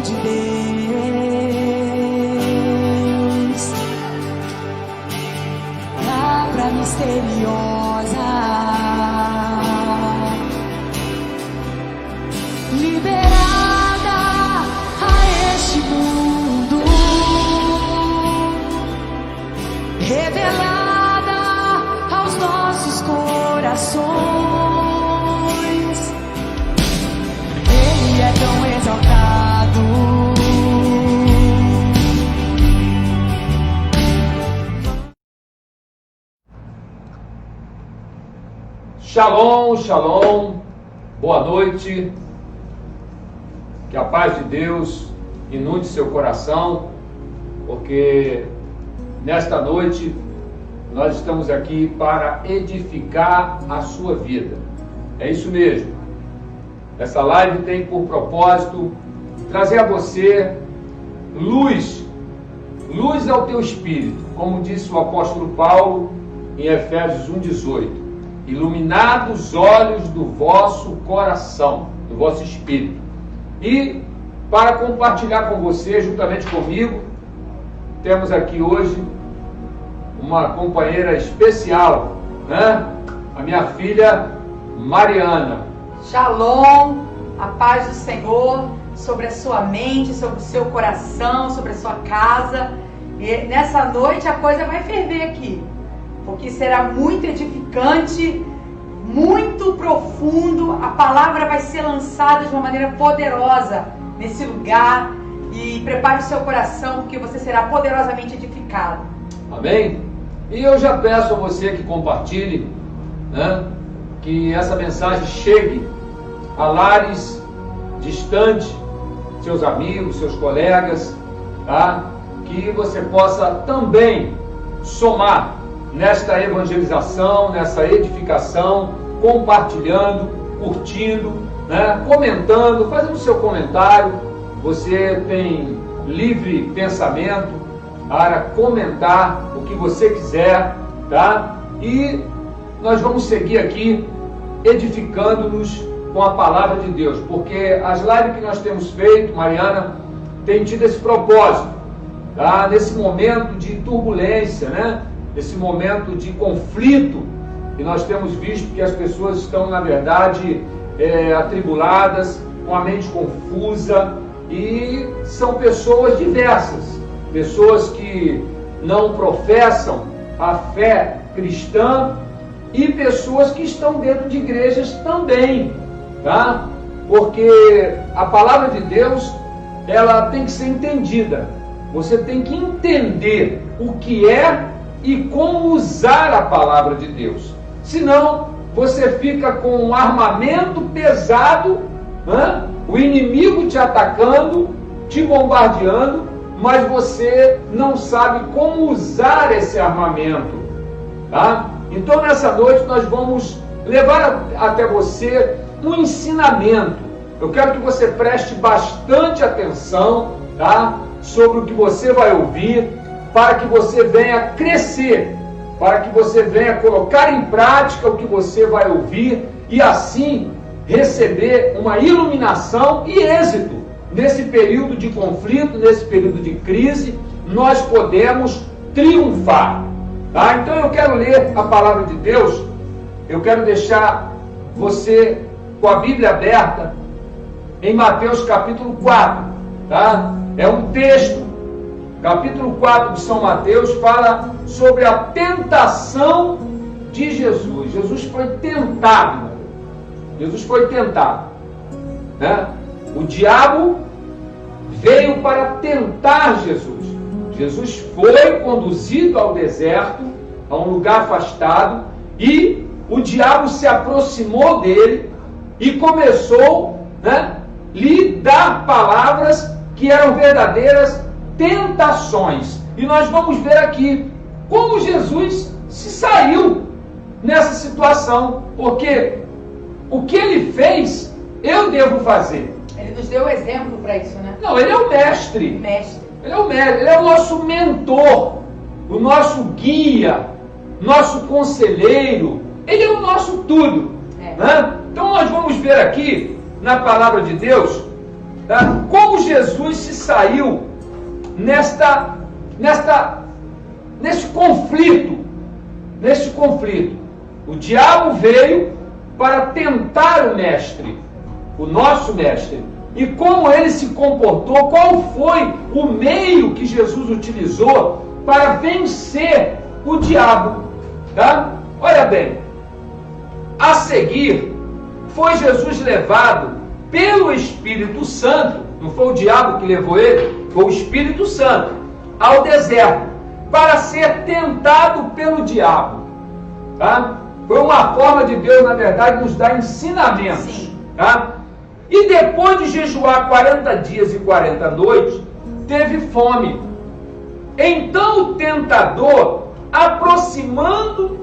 de Deus, palavra misteriosa, liberada a este mundo, revelada aos nossos corações. Ele é tão exaltado. Shalom, shalom, boa noite, que a paz de Deus inunde seu coração, porque nesta noite nós estamos aqui para edificar a sua vida. É isso mesmo. Essa live tem por propósito trazer a você luz ao teu espírito, como disse o apóstolo Paulo em Efésios 1:18. Iluminados os olhos do vosso coração, do vosso espírito. E para compartilhar com você, juntamente comigo, temos aqui hoje uma companheira especial, né? A minha filha Mariana. Shalom, a paz do Senhor sobre a sua mente, sobre o seu coração, sobre a sua casa. E nessa noite a coisa vai ferver aqui, porque será muito edificante, muito profundo. A palavra vai ser lançada de uma maneira poderosa nesse lugar. E prepare o seu coração, porque você será poderosamente edificado. Amém? E eu já peço a você que compartilhe, né, que essa mensagem chegue a lares distantes, seus amigos, seus colegas, tá? Que você possa também somar nesta evangelização, nessa edificação, compartilhando, curtindo, né, comentando, fazendo seu comentário. Você tem livre pensamento para comentar o que você quiser, tá? E nós vamos seguir aqui edificando-nos com a palavra de Deus, porque as lives que nós temos feito, Mariana, tem tido esse propósito, tá? Nesse momento de turbulência, né? Nesse momento de conflito, e nós temos visto que as pessoas estão, na verdade, atribuladas, com a mente confusa, e são pessoas diversas, pessoas que não professam a fé cristã e pessoas que estão dentro de igrejas também, tá? Porque a palavra de Deus, ela tem que ser entendida. Você tem que entender o que é e como usar a palavra de Deus. Senão, você fica com um armamento pesado, né? O inimigo te atacando, te bombardeando, mas você não sabe como usar esse armamento, tá? Então nessa noite nós vamos levar até você um ensinamento. Eu quero que você preste bastante atenção, tá? Sobre o que você vai ouvir, para que você venha crescer, para que você venha colocar em prática o que você vai ouvir e assim receber uma iluminação e êxito. Nesse período de conflito, nesse período de crise, nós podemos triunfar, tá? Então eu quero ler a palavra de Deus, eu quero deixar você com a Bíblia aberta em Mateus capítulo 4, tá? É um texto, capítulo 4 de São Mateus, fala sobre a tentação de Jesus. Jesus foi tentado, Jesus foi tentado, né? O diabo veio para tentar Jesus. Jesus foi conduzido ao deserto, a um lugar afastado, e o diabo se aproximou dele e começou, né, lhe dar palavras que eram verdadeiras tentações. E nós vamos ver aqui como Jesus se saiu nessa situação, porque o que ele fez, eu devo fazer. Ele nos deu exemplo para isso, né? Não, ele é o mestre. Ele é o mestre, ele é o nosso mentor, o nosso guia, nosso conselheiro. Ele é o nosso tudo. Né? Então nós vamos ver aqui, na palavra de Deus, Tá? Como Jesus se saiu neste conflito. O diabo veio para tentar o mestre, o nosso mestre. E como ele se comportou, qual foi o meio que Jesus utilizou para vencer o diabo? Tá? Olha bem, a seguir foi Jesus levado pelo Espírito Santo, não foi o diabo que levou ele, foi o Espírito Santo, ao deserto, para ser tentado pelo diabo. Tá? Foi uma forma de Deus, na verdade, nos dar ensinamentos. Tá? E depois de jejuar 40 dias e 40 noites, teve fome. Então o tentador, aproximando,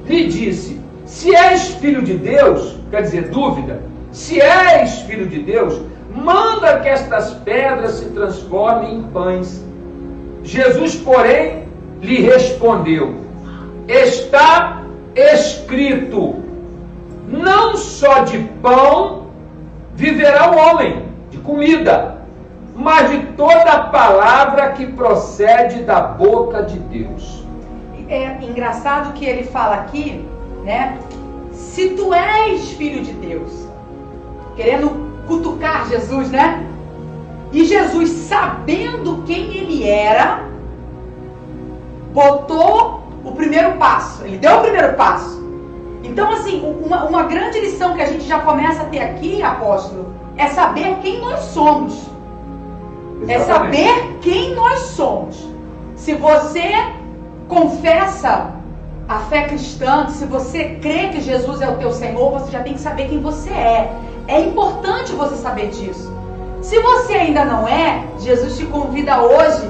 lhe disse: se és filho de Deus, quer dizer, dúvida, se és filho de Deus, manda que estas pedras se transformem em pães. Jesus, porém, lhe respondeu: está escrito, não só de pão viverá o homem, de comida, mas de toda a palavra que procede da boca de Deus. É engraçado que ele fala aqui, né? Se tu és filho de Deus, querendo cutucar Jesus, né? E Jesus, sabendo quem ele era, botou o primeiro passo. Ele deu o primeiro passo. Então, assim, uma grande lição que a gente já começa a ter aqui, apóstolo, é saber quem nós somos. Exatamente. É saber quem nós somos. Se você confessa a fé cristã, se você crê que Jesus é o teu Senhor, você já tem que saber quem você é. É importante você saber disso. Se você ainda não é, Jesus te convida hoje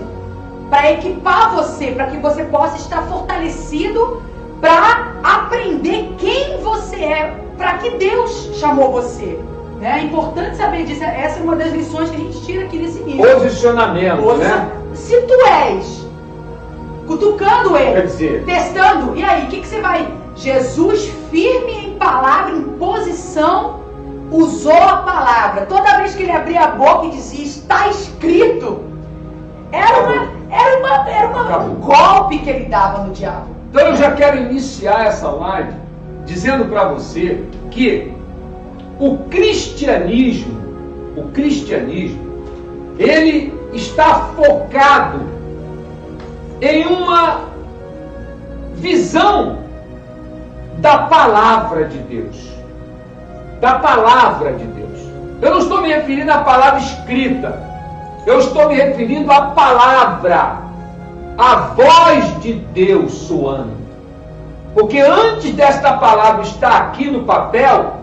para equipar você, para que você possa estar fortalecido para aprender quem você é, para que Deus chamou você. É importante saber disso. Essa é uma das lições que a gente tira aqui nesse livro. Posicionamento, né? Se tu és cutucando ele, quer dizer, testando, e aí, o que você vai? Jesus, firme em palavra, em posição, usou a palavra. Toda vez que ele abria a boca e dizia, está escrito, era um golpe que ele dava no diabo. Então eu já quero iniciar essa live dizendo para você que o cristianismo, ele está focado em uma visão da palavra de Deus. Da palavra de Deus. Eu não estou me referindo à palavra escrita. Eu estou me referindo à palavra, a voz de Deus soando. Porque antes desta palavra estar aqui no papel,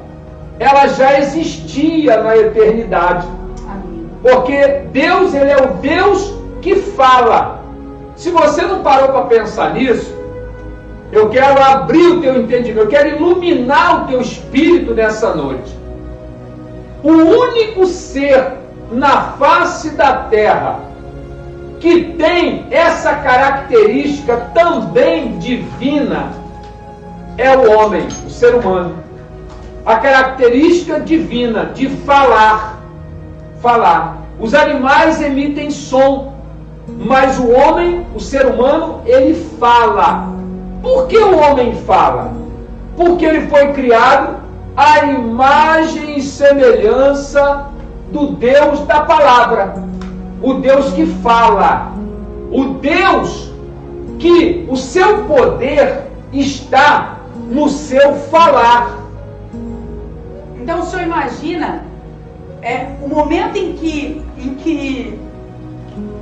ela já existia na eternidade. Amém. Porque Deus, ele é o Deus que fala. Se você não parou para pensar nisso, eu quero abrir o teu entendimento, eu quero iluminar o teu espírito nessa noite. O único ser na face da terra que tem essa característica também divina é o homem, o ser humano. A característica divina de falar. Os animais emitem som, mas o homem, o ser humano, ele fala. Por que o homem fala? Porque ele foi criado à imagem e semelhança do Deus da palavra. O Deus que fala. O Deus que o seu poder está no seu falar. Então o senhor imagina o momento em que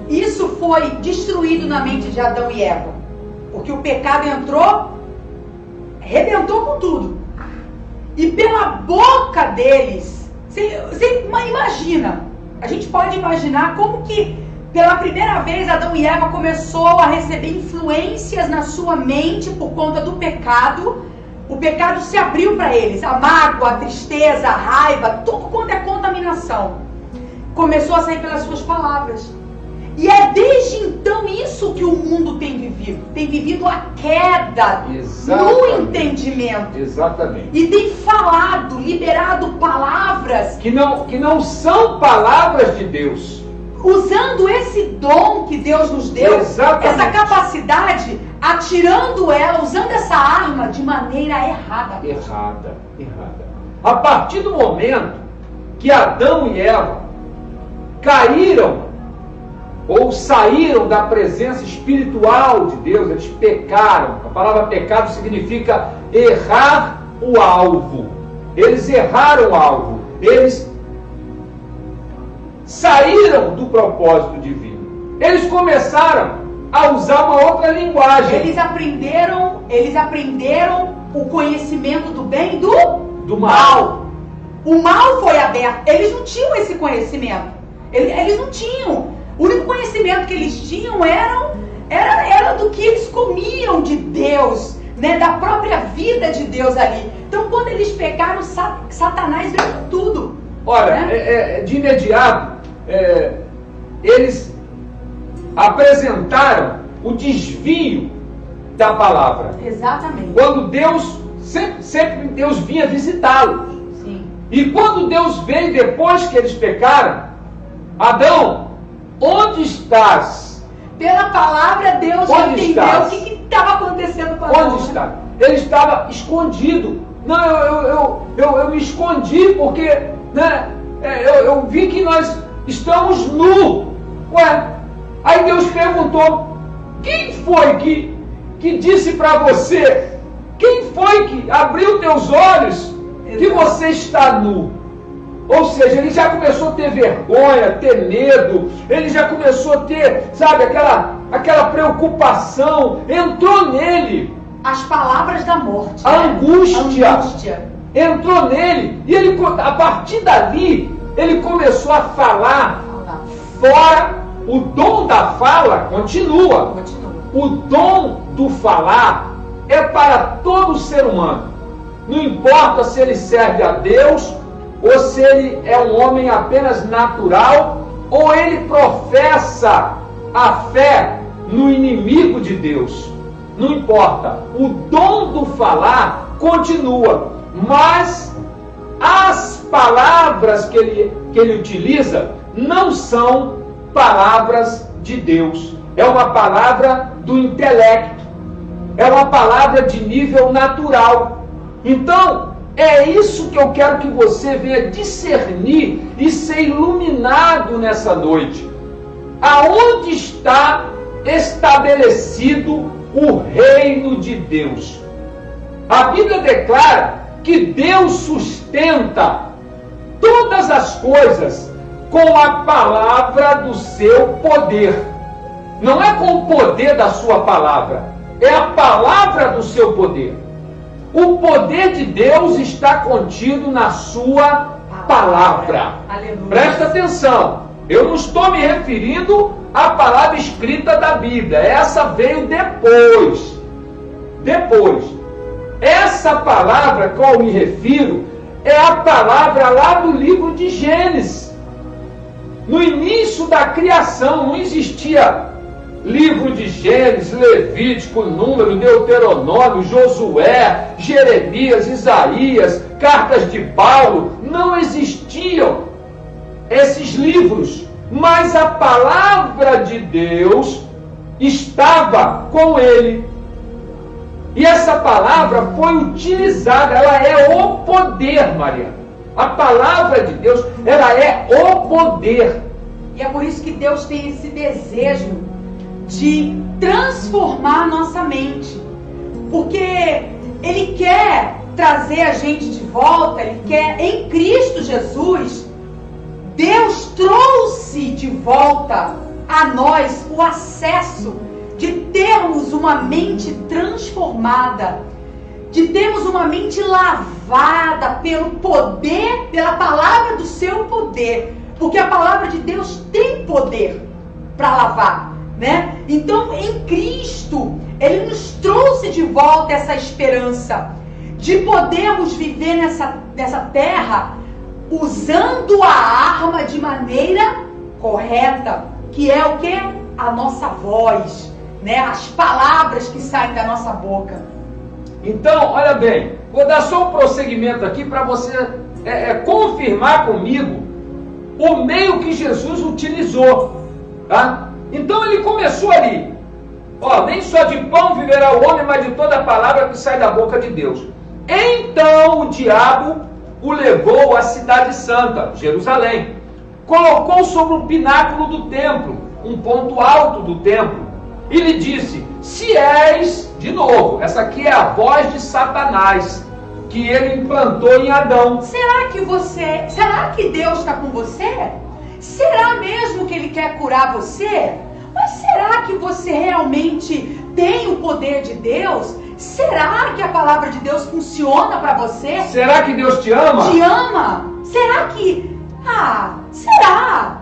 isso foi destruído na mente de Adão e Eva. Porque o pecado entrou, arrebentou com tudo. E pela boca deles, você imagina, a gente pode imaginar como que pela primeira vez Adão e Eva começou a receber influências na sua mente por conta do pecado. O pecado se abriu para eles, a mágoa, a tristeza, a raiva, tudo quanto é contaminação. Começou a sair pelas suas palavras. E é desde então isso que o mundo tem vivido. Tem vivido a queda no entendimento. Exatamente. E tem falado, liberado palavras que não são palavras de Deus. Usando esse dom que Deus nos deu, Exatamente. Essa capacidade, atirando ela, usando essa arma de maneira errada. Errada. A partir do momento que Adão e Eva caíram ou saíram da presença espiritual de Deus, eles pecaram. A palavra pecado significa errar o alvo. Eles erraram o alvo. Eles saíram do propósito divino. Eles começaram a usar uma outra linguagem. Eles aprenderam o conhecimento do bem e do mal. O mal foi aberto. Eles não tinham esse conhecimento. Eles não tinham. O único conhecimento que eles tinham era do que eles comiam de Deus, né? Da própria vida de Deus ali. Então, quando eles pecaram, Satanás veio com tudo. Olha, né? De imediato, eles apresentaram o desvio da palavra. Exatamente. Quando Deus, sempre Deus vinha visitá-los. Sim. E quando Deus veio depois que eles pecaram, Adão, onde estás? Pela palavra, Deus Onde entendeu estás? o que estava acontecendo com Adão. Onde está? Ele estava escondido. Não, eu me escondi porque, né, eu vi que nós estamos nus. Ué, aí Deus perguntou: quem foi que disse para você? Quem foi que abriu teus olhos que você está nu? Ou seja, ele já começou a ter vergonha, ter medo, ele já começou a ter, sabe, aquela preocupação, entrou nele. As palavras da morte. A angústia. Entrou nele. E ele, a partir dali, ele começou a falar fora. O dom da fala continua. O dom do falar é para todo ser humano. Não importa se ele serve a Deus ou se ele é um homem apenas natural, ou ele professa a fé no inimigo de Deus. Não importa. O dom do falar continua. Mas as palavras que ele utiliza não são palavras de Deus. É uma palavra do intelecto. É uma palavra de nível natural. Então, é isso que eu quero que você venha discernir e ser iluminado nessa noite. Aonde está estabelecido o reino de Deus? A Bíblia declara que Deus sustenta todas as coisas com a palavra do seu poder. Não é com o poder da sua palavra, é a palavra do seu poder. O poder de Deus está contido na sua palavra. Aleluia. Presta atenção. Eu não estou me referindo à palavra escrita da Bíblia. Essa veio depois. Essa palavra a qual eu me refiro é a palavra lá do livro de Gênesis. No início da criação não existia livro de Gênesis, Levítico, Número, Deuteronômio, Josué, Jeremias, Isaías, cartas de Paulo. Não existiam esses livros, mas a palavra de Deus estava com ele. E essa palavra foi utilizada, ela é o poder, Mariana. A palavra de Deus, ela é o poder. E é por isso que Deus tem esse desejo de transformar a nossa mente. Porque Ele quer trazer a gente de volta, Ele quer, em Cristo Jesus, Deus trouxe de volta a nós o acesso de termos uma mente transformada, de termos uma mente lavada pelo poder, pela palavra do seu poder, porque a palavra de Deus tem poder para lavar, né? Então, em Cristo, Ele nos trouxe de volta essa esperança de podermos viver nessa terra usando a arma de maneira correta, que é o quê? A nossa voz, né? As palavras que saem da nossa boca. Então, olha bem, vou dar só um prosseguimento aqui para você confirmar comigo o meio que Jesus utilizou, tá? Então ele começou ali, ó, nem só de pão viverá o homem, mas de toda a palavra que sai da boca de Deus. Então o diabo o levou à cidade santa, Jerusalém, colocou sobre um pináculo do templo, um ponto alto do templo, e lhe disse: se és, de novo, essa aqui é a voz de Satanás, que ele implantou em Adão. Será que Deus está com você? Será mesmo que Ele quer curar você? Mas será que você realmente tem o poder de Deus? Será que a palavra de Deus funciona para você? Será que Deus te ama? Te ama? Será que... será?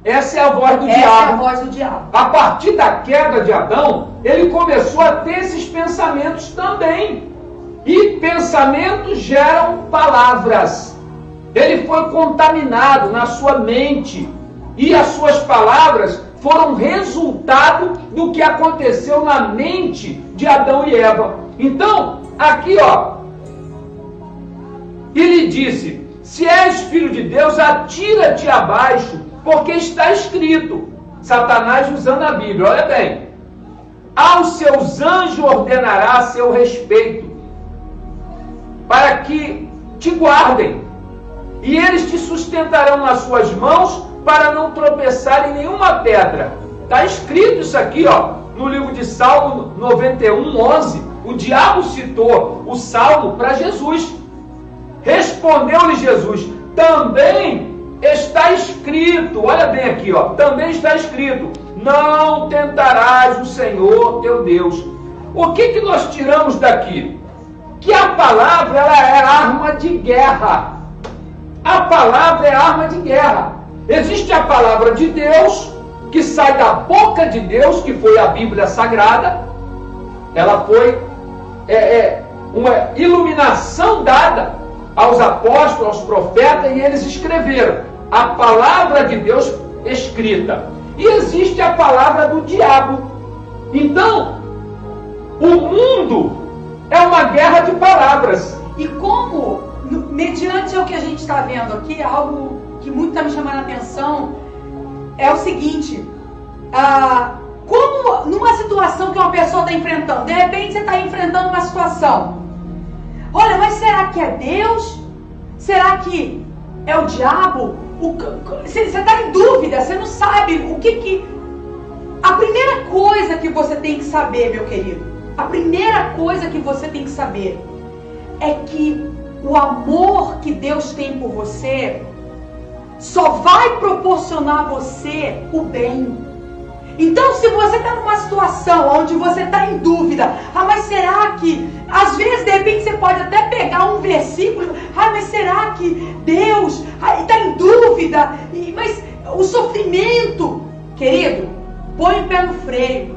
Essa é a voz do diabo. Essa é a voz do diabo. A partir da queda de Adão, ele começou a ter esses pensamentos também. E pensamentos geram palavras. Ele foi contaminado na sua mente. E as suas palavras foram resultado do que aconteceu na mente de Adão e Eva. Então, aqui ó, ele disse: se és filho de Deus, atira-te abaixo, porque está escrito. Satanás usando a Bíblia, olha bem: aos seus anjos ordenará a seu respeito, para que te guardem, e eles te sustentarão nas suas mãos, para não tropeçar em nenhuma pedra. Está escrito isso aqui, ó, no livro de Salmo 91, 11. O diabo citou o Salmo para Jesus. Respondeu-lhe Jesus: também está escrito, olha bem aqui, ó, também está escrito: não tentarás o Senhor teu Deus. O que nós tiramos daqui? Que a palavra, ela é arma de guerra. A palavra é arma de guerra. Existe a palavra de Deus, que sai da boca de Deus, que foi a Bíblia Sagrada. Ela foi uma iluminação dada aos apóstolos, aos profetas, e eles escreveram a palavra de Deus escrita. E existe a palavra do diabo. Então, o mundo é uma guerra de palavras. E como, mediante o que a gente está vendo aqui, algo que muito está me chamando a atenção, é o seguinte: como numa situação que uma pessoa está enfrentando, de repente você está enfrentando uma situação, olha, mas será que é Deus? Será que é o diabo? Você está em dúvida, você não sabe o que... A primeira coisa que você tem que saber, meu querido, a primeira coisa que você tem que saber é que o amor que Deus tem por você só vai proporcionar a você o bem. Então, se você está numa situação onde você está em dúvida, mas será que, às vezes, de repente, você pode até pegar um versículo, mas será que Deus está em dúvida? Mas o sofrimento, querido, põe o pé no freio.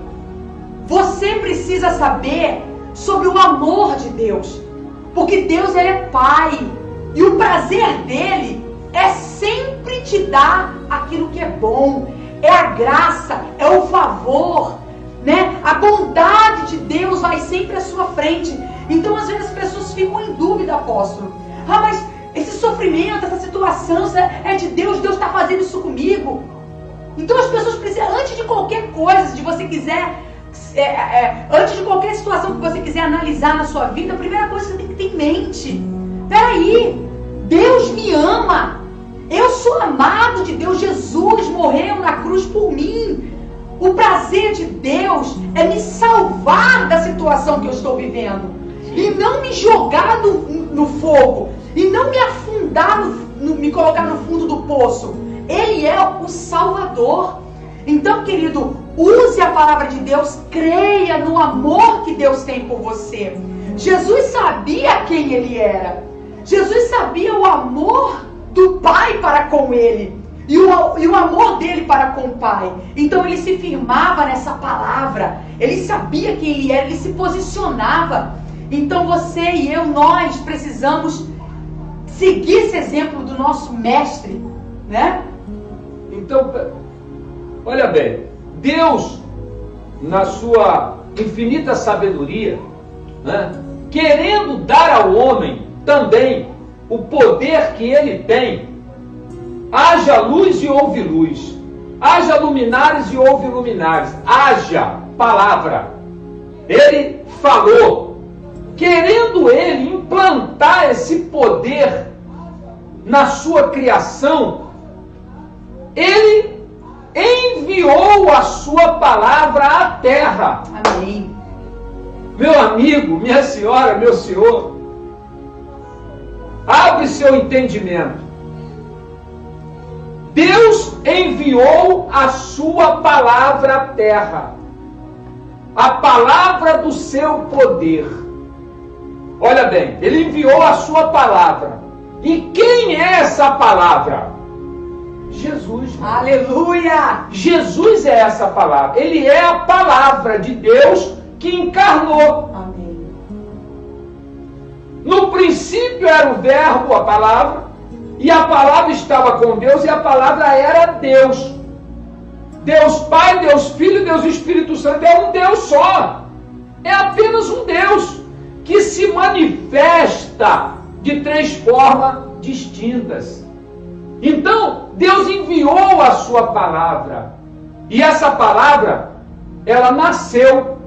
Você precisa saber sobre o amor de Deus, porque Deus, Ele é Pai, e o prazer dEle é sempre te dar aquilo que é bom. É a graça, é o favor, né? A bondade de Deus vai sempre à sua frente. Então, às vezes, as pessoas ficam em dúvida, apóstolo. Mas esse sofrimento, essa situação é de Deus, Deus está fazendo isso comigo. Então, as pessoas precisam, antes de qualquer coisa, de você quiser, antes de qualquer situação que você quiser analisar na sua vida, a primeira coisa que você tem que ter em mente: peraí, Deus me ama. Eu sou amado de Deus. Jesus morreu na cruz por mim. O prazer de Deus é me salvar da situação que eu estou vivendo. E não me jogar no fogo. E não me afundar, me colocar no fundo do poço. Ele é o Salvador. Então, querido, use a palavra de Deus. Creia no amor que Deus tem por você. Jesus sabia quem Ele era. Jesus sabia o amor do Pai para com Ele, e o amor dele para com o Pai. Então ele se firmava nessa palavra, ele sabia quem ele era, ele se posicionava. Então você e eu, nós precisamos seguir esse exemplo do nosso mestre, né? Então, Olha bem, Deus, na sua infinita sabedoria, né, querendo dar ao homem também o poder que ele tem, haja luz e houve luz, haja luminares e houve luminares, haja palavra. Ele falou, querendo ele implantar esse poder na sua criação, ele enviou a sua palavra à terra. Amém. Meu amigo, minha senhora, meu senhor, abre seu entendimento. Deus enviou a sua palavra à terra, a palavra do seu poder. Olha bem, ele enviou a sua palavra. E quem é essa palavra? Jesus. Aleluia! Jesus é essa palavra. Ele é a palavra de Deus que encarnou. Amém. No princípio era o verbo, a palavra, e a palavra estava com Deus, e a palavra era Deus. Deus Pai, Deus Filho, Deus Espírito Santo, é um Deus só. É apenas um Deus que se manifesta de três formas distintas. Então, Deus enviou a sua palavra. E essa palavra, ela nasceu.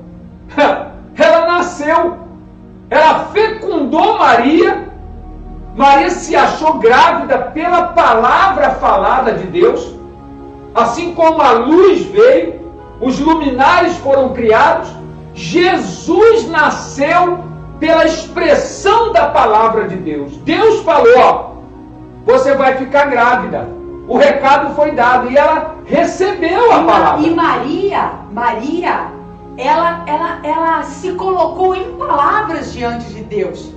Ela nasceu. Ela fecundou Maria. Maria se achou grávida pela palavra falada de Deus. Assim como a luz veio, os luminares foram criados, Jesus nasceu pela expressão da palavra de Deus. Deus falou, ó, você vai ficar grávida. O recado foi dado e ela recebeu a palavra. E Maria, ela se colocou em palavras diante de Deus.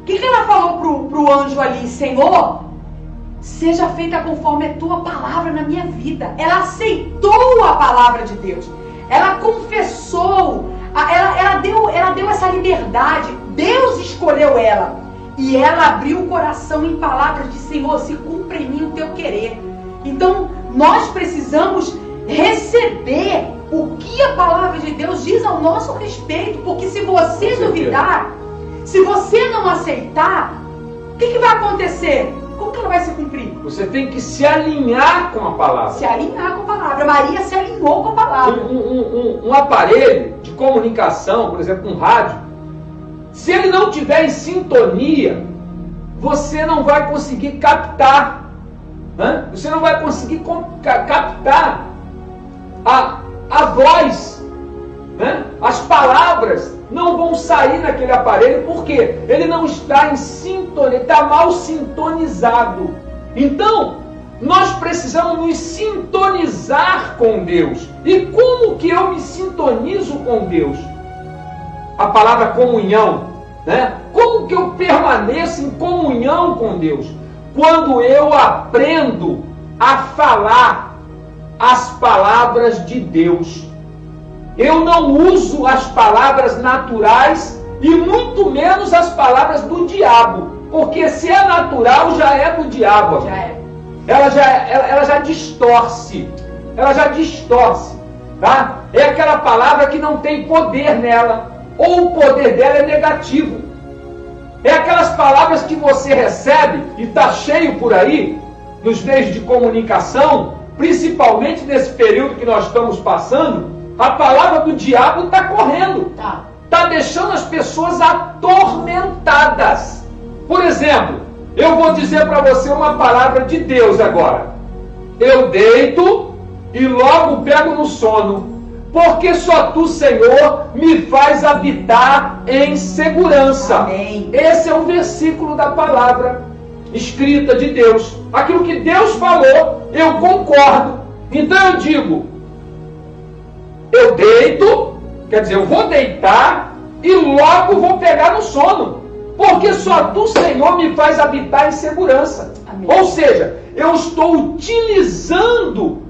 O que ela falou pro anjo ali? Senhor, seja feita conforme a tua palavra na minha vida. Ela aceitou a palavra de Deus. Ela confessou. Ela deu essa liberdade. Deus escolheu ela. E ela abriu o coração em palavras de Senhor, se cumpra em mim o teu querer. Então, nós precisamos receber o que a palavra de Deus diz ao nosso respeito. Porque se você duvidar, se você não aceitar, o que vai acontecer? Como que ela vai se cumprir? Você tem que se alinhar com a palavra. Se alinhar com a palavra. Maria se alinhou com a palavra. Um aparelho de comunicação, por exemplo, um rádio, se ele não tiver em sintonia, você não vai conseguir captar. Você não vai conseguir captar a voz. As palavras não vão sair naquele aparelho, porque ele não está em sintonia, está mal sintonizado. Então, nós precisamos nos sintonizar com Deus. E como que eu me sintonizo com Deus? A palavra comunhão, Como que eu permaneço em comunhão com Deus? Quando eu aprendo a falar as palavras de Deus. Eu não uso as palavras naturais e muito menos as palavras do diabo. Porque se é natural, já é do diabo. Já é. Ela já distorce. Ela já distorce. Tá? É aquela palavra que não tem poder nela. Ou o poder dela é negativo. É aquelas palavras que você recebe e está cheio por aí, nos meios de comunicação, principalmente nesse período que nós estamos passando, a palavra do diabo está correndo. Está deixando as pessoas atormentadas. Por exemplo, eu vou dizer para você uma palavra de Deus agora. Eu deito e logo pego no sono, porque só tu, Senhor, me faz habitar em segurança. Amém. Esse é o versículo da palavra escrita de Deus. Aquilo que Deus falou, eu concordo. Então eu digo, eu deito, quer dizer, eu vou deitar e logo vou pegar no sono, porque só tu, Senhor, me faz habitar em segurança. Amém. Ou seja, eu estou utilizando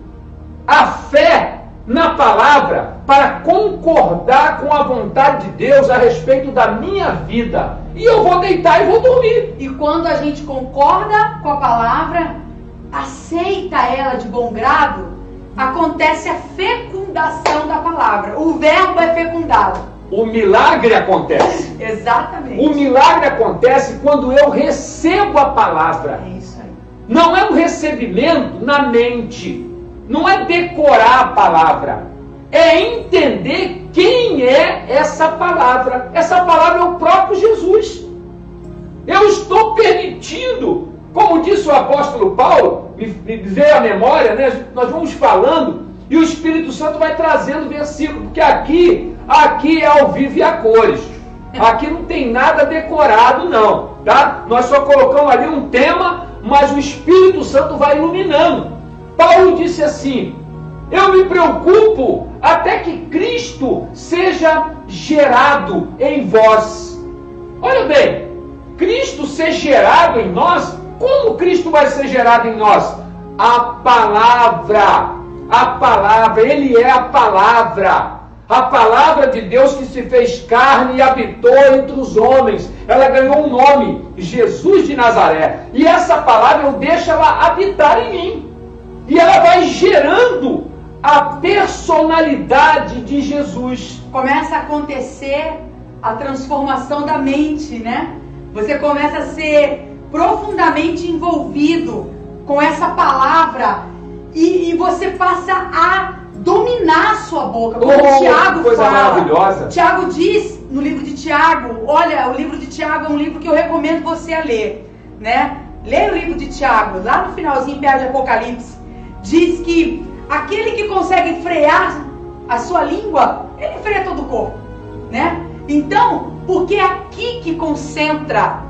a fé na palavra para concordar com a vontade de Deus a respeito da minha vida. E eu vou deitar e vou dormir. E quando a gente concorda com a palavra, aceita ela de bom grado, acontece a fecundação da palavra. O verbo é fecundado. O milagre acontece. Exatamente. O milagre acontece quando eu recebo a palavra. É isso aí. Não é um recebimento na mente. Não é decorar a palavra. É entender quem é essa palavra. Essa palavra é o próprio Jesus. Eu estou permitindo, como disse o apóstolo Paulo, me veio à memória, né? Nós vamos falando e o Espírito Santo vai trazendo versículo, porque aqui é ao vivo e a cores. Aqui não tem nada decorado não, tá? Nós só colocamos ali um tema, mas o Espírito Santo vai iluminando. Paulo disse assim: eu me preocupo até que Cristo seja gerado em vós. Olha bem, Cristo ser gerado em nós, como Cristo vai ser gerado em nós? A palavra, Ele é a palavra de Deus que se fez carne e habitou entre os homens. Ela ganhou um nome, Jesus de Nazaré, e essa palavra eu deixo ela habitar em mim, e ela vai gerando a personalidade de Jesus. Começa a acontecer a transformação da mente, né? Você começa a ser profundamente envolvido com essa palavra e você passa a dominar a sua boca. Como Tiago coisa fala. maravilhosa. Tiago diz no livro de Tiago, olha, o livro de Tiago é um livro que eu recomendo você a ler, né? Leia o livro de Tiago, lá no finalzinho, perto de Apocalipse. Diz que aquele que consegue frear a sua língua, ele freia todo o corpo, né? Então, porque é aqui que concentra,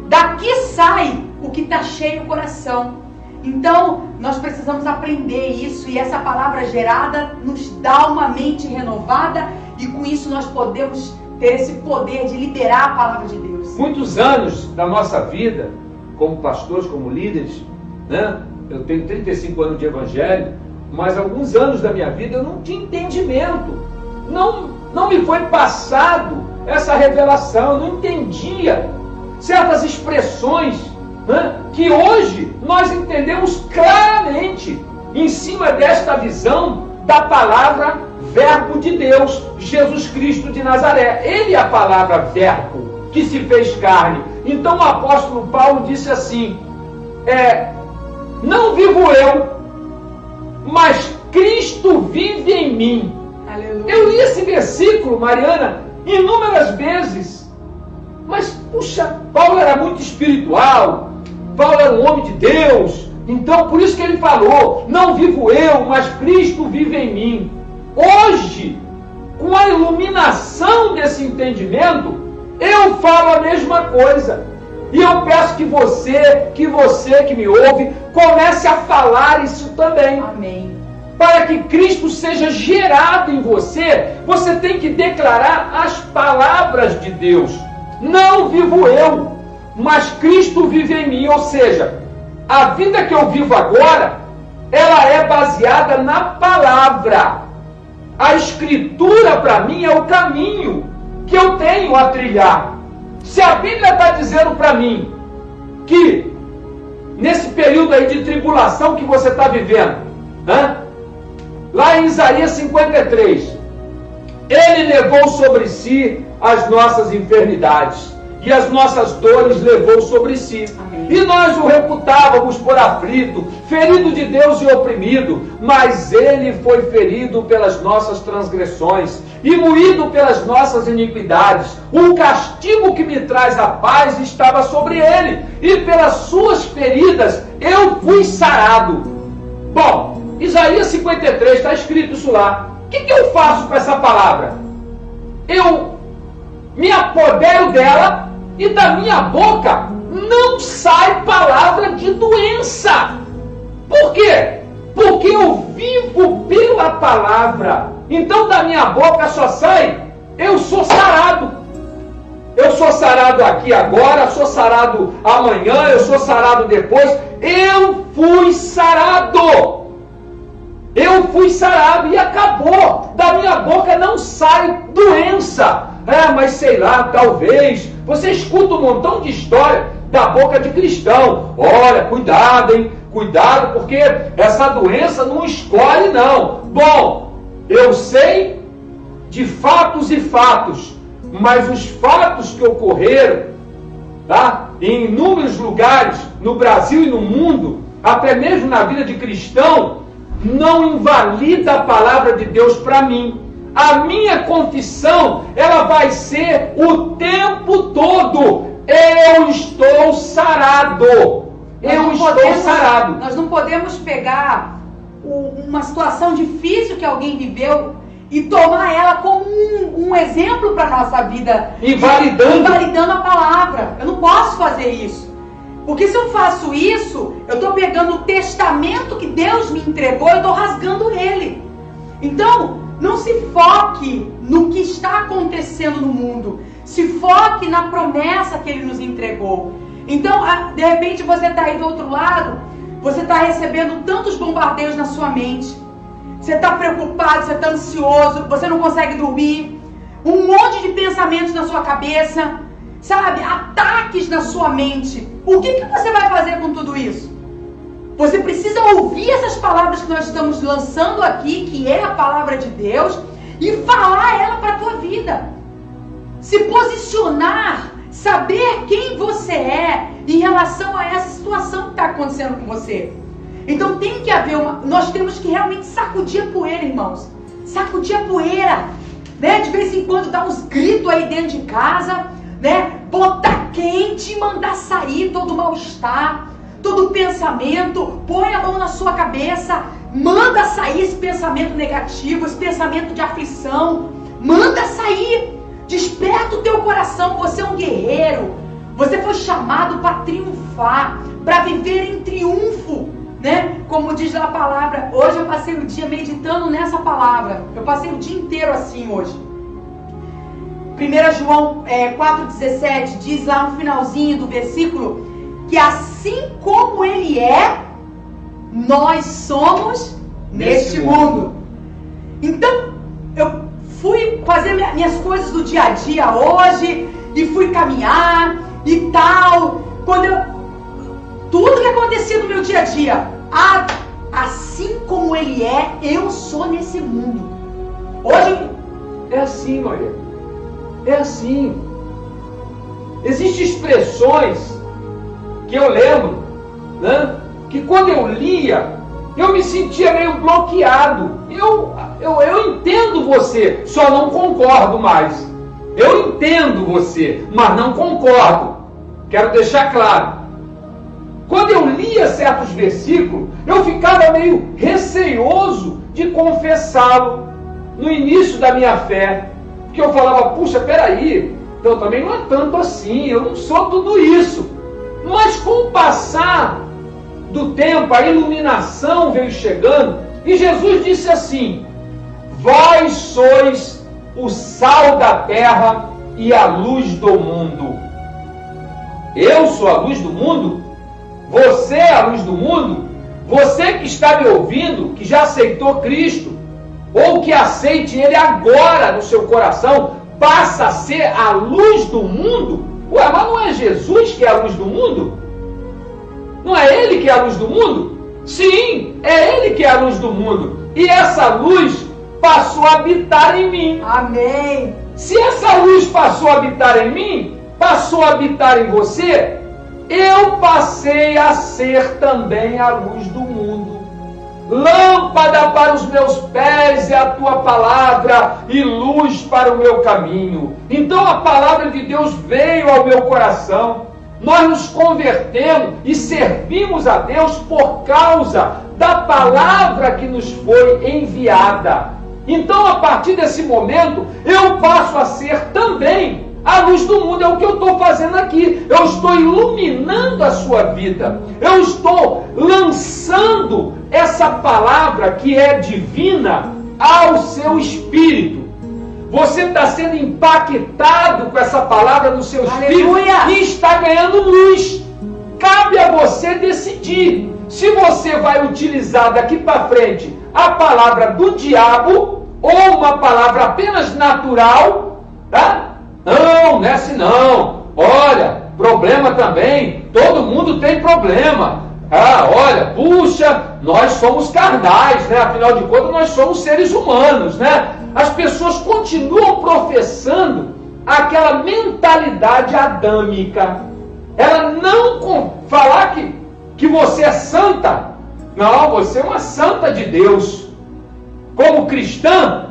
daqui sai o que está cheio no coração. Então, nós precisamos aprender isso, e essa palavra gerada nos dá uma mente renovada, e com isso nós podemos ter esse poder de liberar a palavra de Deus. Muitos anos da nossa vida, como pastores, como líderes, né? Eu tenho 35 anos de evangelho, mas alguns anos da minha vida eu não tinha entendimento. Não me foi passado essa revelação, eu não entendia certas expressões, né, que hoje nós entendemos claramente em cima desta visão da palavra Verbo de Deus, Jesus Cristo de Nazaré. Ele é a palavra Verbo que se fez carne. Então o apóstolo Paulo disse assim: não vivo eu, mas Cristo vive em mim. Aleluia. Eu li esse versículo, Mariana, inúmeras vezes. Mas, puxa, Paulo era muito espiritual. Paulo era um homem de Deus. Então, por isso que ele falou: não vivo eu, mas Cristo vive em mim. Hoje, com a iluminação desse entendimento, eu falo a mesma coisa. E eu peço que você que me ouve, comece a falar isso também. Amém. Para que Cristo seja gerado em você, você tem que declarar as palavras de Deus. Não vivo eu, mas Cristo vive em mim. Ou seja, a vida que eu vivo agora, ela é baseada na palavra. A Escritura para mim é o caminho que eu tenho a trilhar. Se a Bíblia está dizendo para mim que nesse período aí de tribulação que você está vivendo, né? Lá em Isaías 53, Ele levou sobre si as nossas enfermidades e as nossas dores levou sobre si. Amém. E nós o reputávamos por aflito, ferido de Deus e oprimido, mas Ele foi ferido pelas nossas transgressões e moído pelas nossas iniquidades. O castigo que me traz a paz estava sobre Ele, e pelas suas feridas eu fui sarado. Bom, Isaías 53, está escrito isso lá. O que eu faço com essa palavra? Eu me apodero dela, e da minha boca não sai palavra de doença. Por quê? Porque eu vivo pela palavra. Então da minha boca só sai: eu sou sarado. Eu sou sarado aqui agora, sou sarado amanhã, eu sou sarado depois. Eu fui sarado. Eu fui sarado e acabou. Da minha boca não sai doença. Mas sei lá, talvez. Você escuta um montão de história da boca de cristão. Olha, cuidado, hein? cuidado, porque essa doença não escolhe não. Bom, eu sei de fatos e fatos, mas os fatos que ocorreram, tá, em inúmeros lugares, no Brasil e no mundo, até mesmo na vida de cristão, não invalida a palavra de Deus para mim. A minha confissão, ela vai ser o tempo todo: eu estou sarado. Eu estou sarado. Nós não podemos pegar uma situação difícil que alguém viveu e tomar ela como um exemplo para a nossa vida. Invalidando a palavra. Eu não posso fazer isso. Porque se eu faço isso, eu estou pegando o testamento que Deus me entregou, eu estou rasgando ele. Então, não se foque no que está acontecendo no mundo. Se foque na promessa que Ele nos entregou. Então, de repente, você está aí do outro lado, você está recebendo tantos bombardeios na sua mente. Você está preocupado, você está ansioso, você não consegue dormir. Um monte de pensamentos na sua cabeça, sabe? Ataques na sua mente. O que você vai fazer com tudo isso? Você precisa ouvir essas palavras que nós estamos lançando aqui, que é a palavra de Deus, e falar ela para a tua vida. Se posicionar, saber quem você é em relação a essa situação que está acontecendo com você. Então tem que haver nós temos que realmente sacudir a poeira, irmãos. Sacudir a poeira, né? De vez em quando dar uns gritos aí dentro de casa, né? Botar quente e mandar sair todo o mal-estar. Todo pensamento, põe a mão na sua cabeça, manda sair esse pensamento negativo, esse pensamento de aflição, manda sair, desperta o teu coração. Você é um guerreiro, você foi chamado para triunfar, para viver em triunfo, né? Como diz lá a palavra. Hoje eu passei o dia meditando nessa palavra, eu passei o dia inteiro assim hoje. 1 João 4,17 diz lá no finalzinho do versículo, que assim como Ele é, nós somos neste mundo. Então, eu fui fazer minhas coisas do dia a dia hoje, e fui caminhar e tal. Tudo que acontecia no meu dia a dia, assim como Ele é, eu sou nesse mundo. Hoje é assim, Maria. É assim. Existem expressões que eu lembro, né, que quando eu lia, eu me sentia meio bloqueado. Eu entendo você, só não concordo mais. Eu entendo você, mas não concordo. Quero deixar claro. Quando eu lia certos versículos, eu ficava meio receoso de confessá-lo no início da minha fé. Porque eu falava, puxa, peraí, então também não é tanto assim, eu não sou tudo isso. Mas com o passar do tempo, a iluminação veio chegando, e Jesus disse assim: vós sois o sal da terra e a luz do mundo. Eu sou a luz do mundo? Você é a luz do mundo? Você que está me ouvindo, que já aceitou Cristo, ou que aceite Ele agora no seu coração, passa a ser a luz do mundo? Ué, mas não é Jesus que é a luz do mundo? Não é Ele que é a luz do mundo? Sim, é Ele que é a luz do mundo. E essa luz passou a habitar em mim. Amém. Se essa luz passou a habitar em mim, passou a habitar em você, eu passei a ser também a luz do mundo. Lâmpada para os meus pés é a tua palavra e luz para o meu caminho. Então a palavra de Deus veio ao meu coração. Nós nos convertemos e servimos a Deus por causa da palavra que nos foi enviada. Então a partir desse momento eu passo a ser também a luz do mundo. É o que eu estou fazendo aqui. Eu estou iluminando a sua vida. Eu estou lançando essa palavra que é divina ao seu espírito. Você está sendo impactado com essa palavra no seu espírito e está ganhando luz. Cabe a você decidir se você vai utilizar daqui para frente a palavra do diabo ou uma palavra apenas natural, tá? Não é assim não. Olha, problema também. Todo mundo tem problema. olha, puxa, nós somos carnais, né? Afinal de contas, nós somos seres humanos, né? As pessoas continuam professando aquela mentalidade adâmica. Ela não falar que você é santa. Não, você é uma santa de Deus. Como cristã,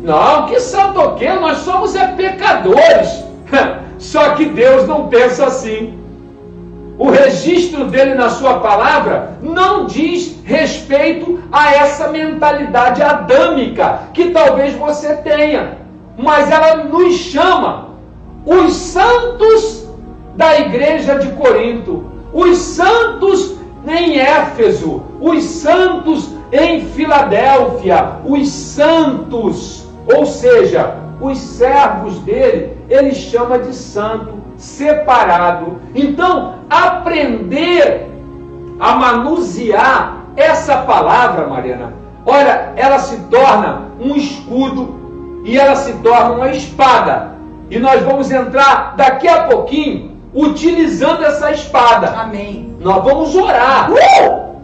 não, que santo o quê? Nós somos pecadores. Só que Deus não pensa assim. O registro dele na sua palavra não diz respeito a essa mentalidade adâmica que talvez você tenha. Mas ela nos chama os santos da igreja de Corinto, os santos em Éfeso, os santos em Filadélfia, os santos, ou seja, os servos dele, ele chama de santo, separado. Então, aprender a manusear essa palavra, Mariana, olha, ela se torna um escudo e ela se torna uma espada. E nós vamos entrar daqui a pouquinho utilizando essa espada. Amém. Nós vamos orar.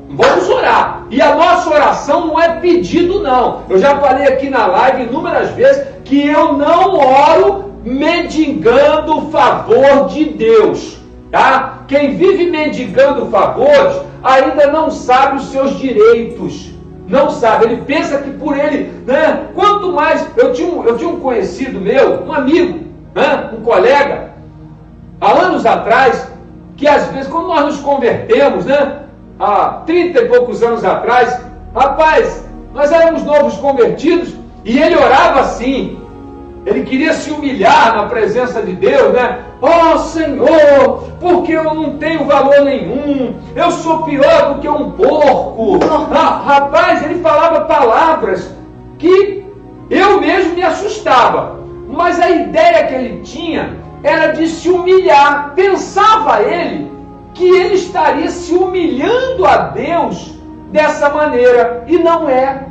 Vamos orar. E a nossa oração não é pedido, não. Eu já falei aqui na live inúmeras vezes que eu não oro mendigando o favor de Deus. Tá? Quem vive mendigando favores ainda não sabe os seus direitos. Não sabe. Ele pensa que por ele, né? Quanto mais... Eu tinha um conhecido meu, um amigo, né? Um colega, há anos atrás, que às vezes, quando nós nos convertemos, né? Há 30 e poucos anos atrás, rapaz, nós éramos novos convertidos e ele orava assim. Ele queria se humilhar na presença de Deus, né? Oh Senhor, porque eu não tenho valor nenhum, eu sou pior do que um porco. Rapaz, ele falava palavras que eu mesmo me assustava, mas a ideia que ele tinha era de se humilhar. Pensava ele que ele estaria se humilhando a Deus dessa maneira, e não é.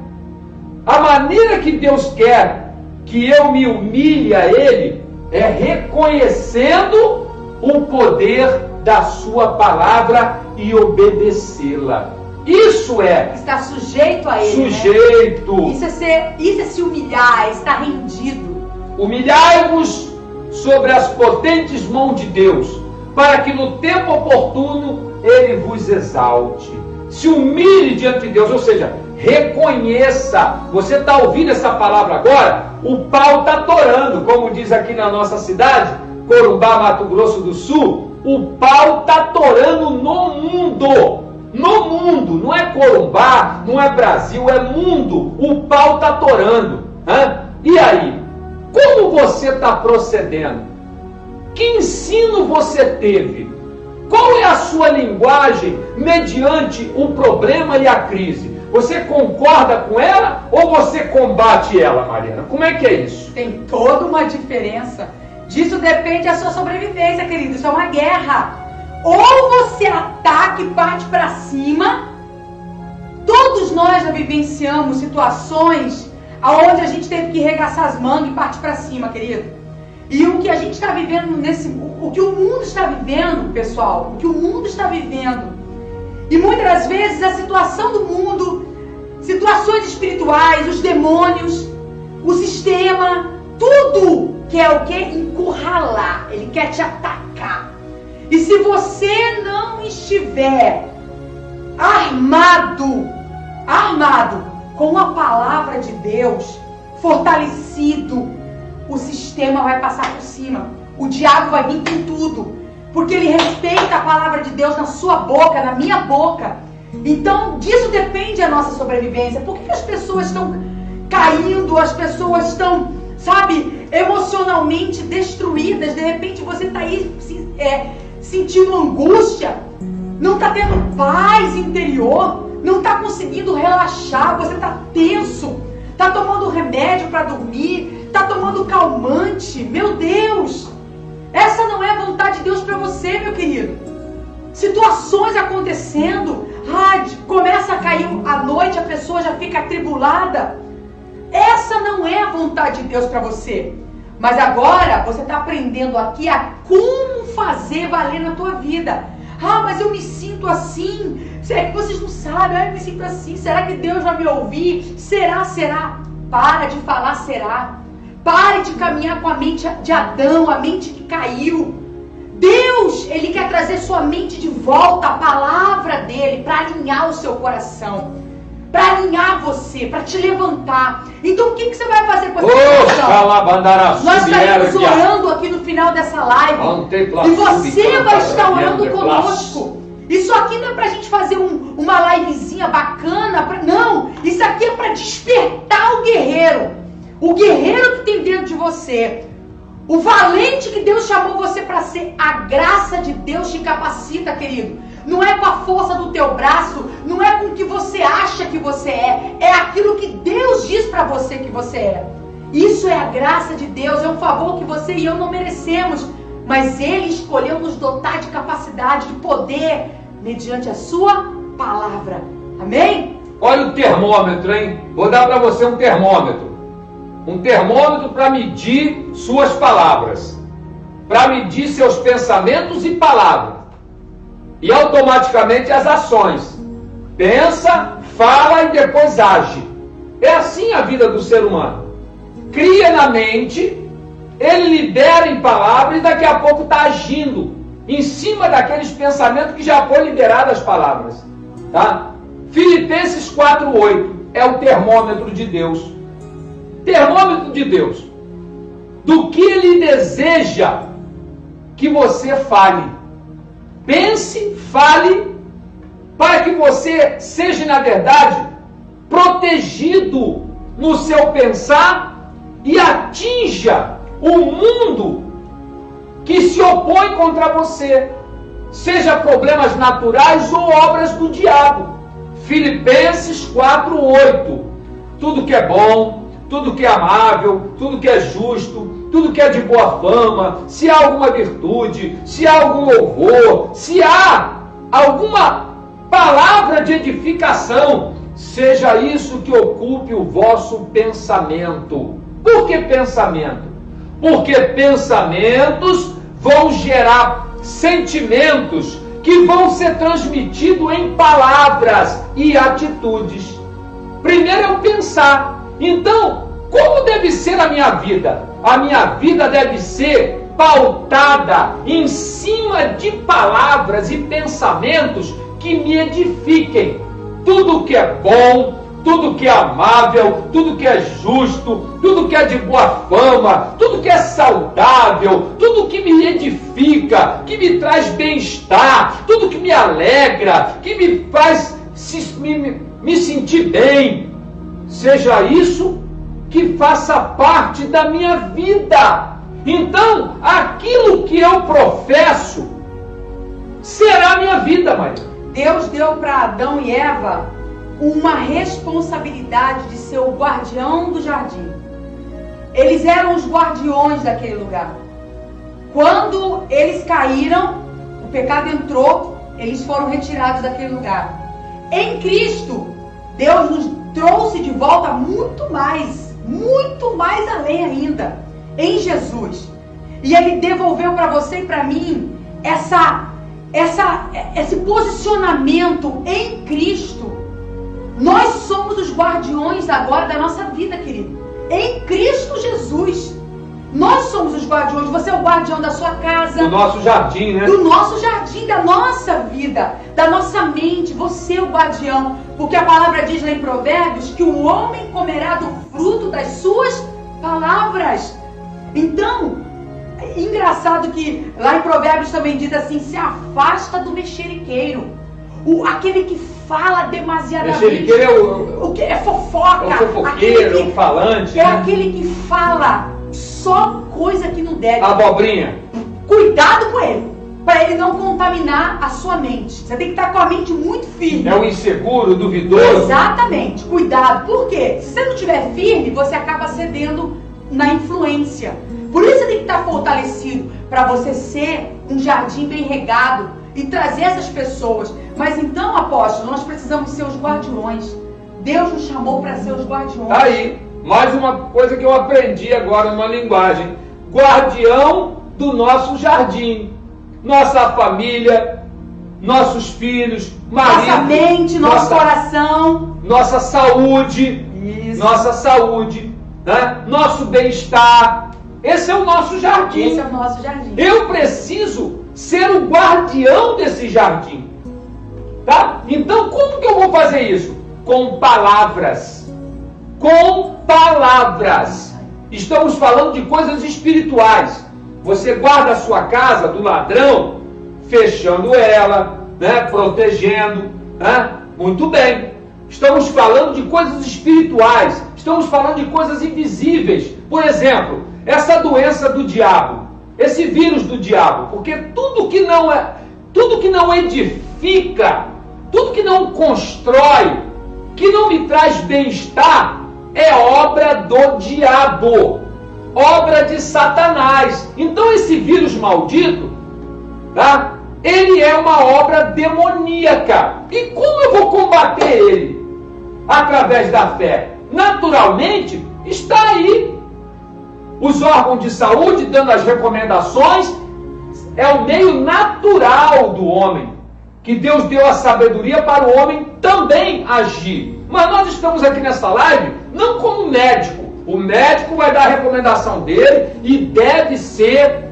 A maneira que Deus quer que eu me humilhe a Ele é reconhecendo o poder da sua palavra e obedecê-la. Isso é estar sujeito a Ele. Sujeito. Né? Isso é se humilhar, é estar rendido. Humilhai-vos sobre as potentes mãos de Deus, para que no tempo oportuno Ele vos exalte. Se humilhe diante de Deus, ou seja, reconheça. Você está ouvindo essa palavra agora? O pau está torando, como diz aqui na nossa cidade, Corumbá, Mato Grosso do Sul. O pau está torando no mundo. No mundo, não é Corumbá, não é Brasil, é mundo. O pau está torando. E aí? Como você está procedendo? Que ensino você teve? Qual é a sua linguagem mediante o problema e a crise? Você concorda com ela ou você combate ela, Mariana? Como é que é isso? Tem toda uma diferença. Disso depende da sua sobrevivência, querido. Isso é uma guerra. Ou você ataca e parte para cima. Todos nós já vivenciamos situações onde a gente teve que regaçar as mangas e partir para cima, querido. E o que a gente está vivendo o que o mundo está vivendo, pessoal, o que o mundo está vivendo, e muitas das vezes a situação do mundo, situações espirituais, os demônios, o sistema, tudo quer o que? Encurralar, ele quer te atacar. E se você não estiver armado com a palavra de Deus, fortalecido, o sistema vai passar por cima. O diabo vai vir com tudo, porque ele respeita a palavra de Deus na sua boca, na minha boca. Então, disso depende a nossa sobrevivência. Por que as pessoas estão caindo? As pessoas estão, sabe, emocionalmente destruídas. De repente você está aí sentindo angústia, não está tendo paz interior, não está conseguindo relaxar, você está tenso, está tomando remédio para dormir, está tomando calmante. Meu Deus, essa não é a vontade de Deus para você, meu querido. Situações acontecendo, começa a cair a noite, a pessoa já fica atribulada. Essa não é a vontade de Deus para você. Mas agora você está aprendendo aqui a como fazer valer na tua vida. Ah, mas eu me sinto assim. É que vocês não sabem, eu me sinto assim. Será que Deus vai me ouvir? Será? Para de falar será. Pare de caminhar com a mente de Adão, a mente que caiu. Deus, Ele quer trazer sua mente de volta, a palavra dEle, para alinhar o seu coração, para alinhar você, para te levantar. Então o que você vai fazer com essa oração? Nós estaremos orando aqui no final dessa live, e você vai estar orando conosco. Isso aqui não é para a gente fazer uma livezinha bacana, não, isso aqui é para despertar o guerreiro que tem dentro de você. O valente que Deus chamou você para ser. A graça de Deus te capacita, querido. Não é com a força do teu braço, não é com o que você acha que você é aquilo que Deus diz para você que você é. Isso é a graça de Deus, é um favor que você e eu não merecemos, mas Ele escolheu nos dotar de capacidade, de poder, mediante a sua palavra. Amém? Olha o termômetro, hein? Vou dar para você um termômetro. Um termômetro para medir suas palavras, para medir seus pensamentos e palavras, e automaticamente as ações. Pensa, fala e depois age. É assim a vida do ser humano. Cria na mente, ele libera em palavras e daqui a pouco está agindo em cima daqueles pensamentos que já foi liberado as palavras. Tá? Filipenses 4:8 é o termômetro de Deus. Termômetro de Deus, do que Ele deseja que você fale. Pense, fale, para que você seja, na verdade, protegido no seu pensar e atinja o mundo que se opõe contra você, seja problemas naturais ou obras do diabo. Filipenses 4:8, tudo que é bom, tudo que é amável, tudo que é justo, tudo que é de boa fama, se há alguma virtude, se há algum louvor, se há alguma palavra de edificação, seja isso que ocupe o vosso pensamento. Por que pensamento? Porque pensamentos vão gerar sentimentos que vão ser transmitidos em palavras e atitudes. Primeiro é o pensar. Então, como deve ser a minha vida? A minha vida deve ser pautada em cima de palavras e pensamentos que me edifiquem. Tudo que é bom, tudo que é amável, tudo que é justo, tudo que é de boa fama, tudo que é saudável, tudo que me edifica, que me traz bem-estar, tudo que me alegra, que me faz me sentir bem. Seja isso que faça parte da minha vida. Então, aquilo que eu professo será minha vida, Maria. Deus deu para Adão e Eva uma responsabilidade de ser o guardião do jardim. Eles eram os guardiões daquele lugar. Quando eles caíram, o pecado entrou, eles foram retirados daquele lugar. Em Cristo, Deus nos trouxe de volta muito mais além ainda, em Jesus. E Ele devolveu para você e para mim esse posicionamento em Cristo. Nós somos os guardiões agora da nossa vida, querido. Em Cristo Jesus. Nós somos os guardiões. Você é o guardião da sua casa. Do nosso jardim, né? Do nosso jardim, da nossa vida, da nossa mente. Você é o guardião. Porque a palavra diz lá em Provérbios que o homem comerá do fruto das suas palavras. Então, é engraçado que lá em Provérbios também diz assim: se afasta do mexeriqueiro. Aquele que fala demasiadamente. Mexeriqueiro é o que é fofoca. É o fofoqueiro, é o falante. É, né? Aquele que fala só coisa que não deve. Abobrinha. Cuidado com ele, para ele não contaminar a sua mente. Você tem que estar com a mente muito firme. É o inseguro, duvidoso. Exatamente, cuidado. Por quê? Se você não estiver firme, você acaba cedendo na influência. Por isso você tem que estar fortalecido, para você ser um jardim bem regado e trazer essas pessoas. Mas então, apóstolo, nós precisamos ser os guardiões. Deus nos chamou para ser os guardiões. Aí, mais uma coisa que eu aprendi agora numa linguagem: guardião do nosso jardim, nossa família, nossos filhos, marido, Nossa mente, nosso coração. nossa saúde, Isso. nossa saúde, né? Nosso bem-estar. Esse é o nosso jardim. Esse é o nosso jardim. Eu preciso ser o guardião desse jardim. Tá? Então, como que eu vou fazer isso? Com palavras. Com palavras. Estamos falando de coisas espirituais. Você guarda a sua casa do ladrão, fechando ela, né? Protegendo. Né? Muito bem. Estamos falando de coisas espirituais. Estamos falando de coisas invisíveis. Por exemplo, essa doença do diabo, esse vírus do diabo, porque tudo que não edifica, tudo que não constrói, que não me traz bem-estar, é obra do diabo, obra de Satanás. Então esse vírus maldito, tá? Ele é uma obra demoníaca. E como eu vou combater ele? Através da fé. Naturalmente, está aí os órgãos de saúde dando as recomendações. É o meio natural do homem, que Deus deu a sabedoria para o homem também agir. Mas nós estamos aqui nessa live não como médico. O médico vai dar a recomendação dele e deve ser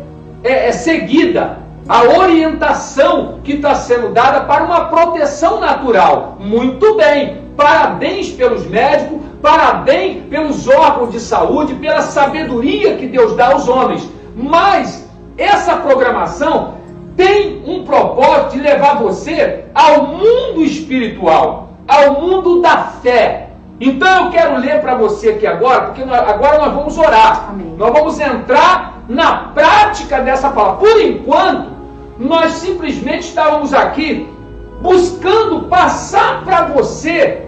seguida a orientação que está sendo dada para uma proteção natural. Muito bem, parabéns pelos médicos, parabéns pelos órgãos de saúde, pela sabedoria que Deus dá aos homens. Mas essa programação tem um propósito de levar você ao mundo espiritual, ao mundo da fé. Então eu quero ler para você aqui agora, porque agora nós vamos orar. Amém. Nós vamos entrar na prática dessa palavra. Por enquanto, nós simplesmente estávamos aqui buscando passar para você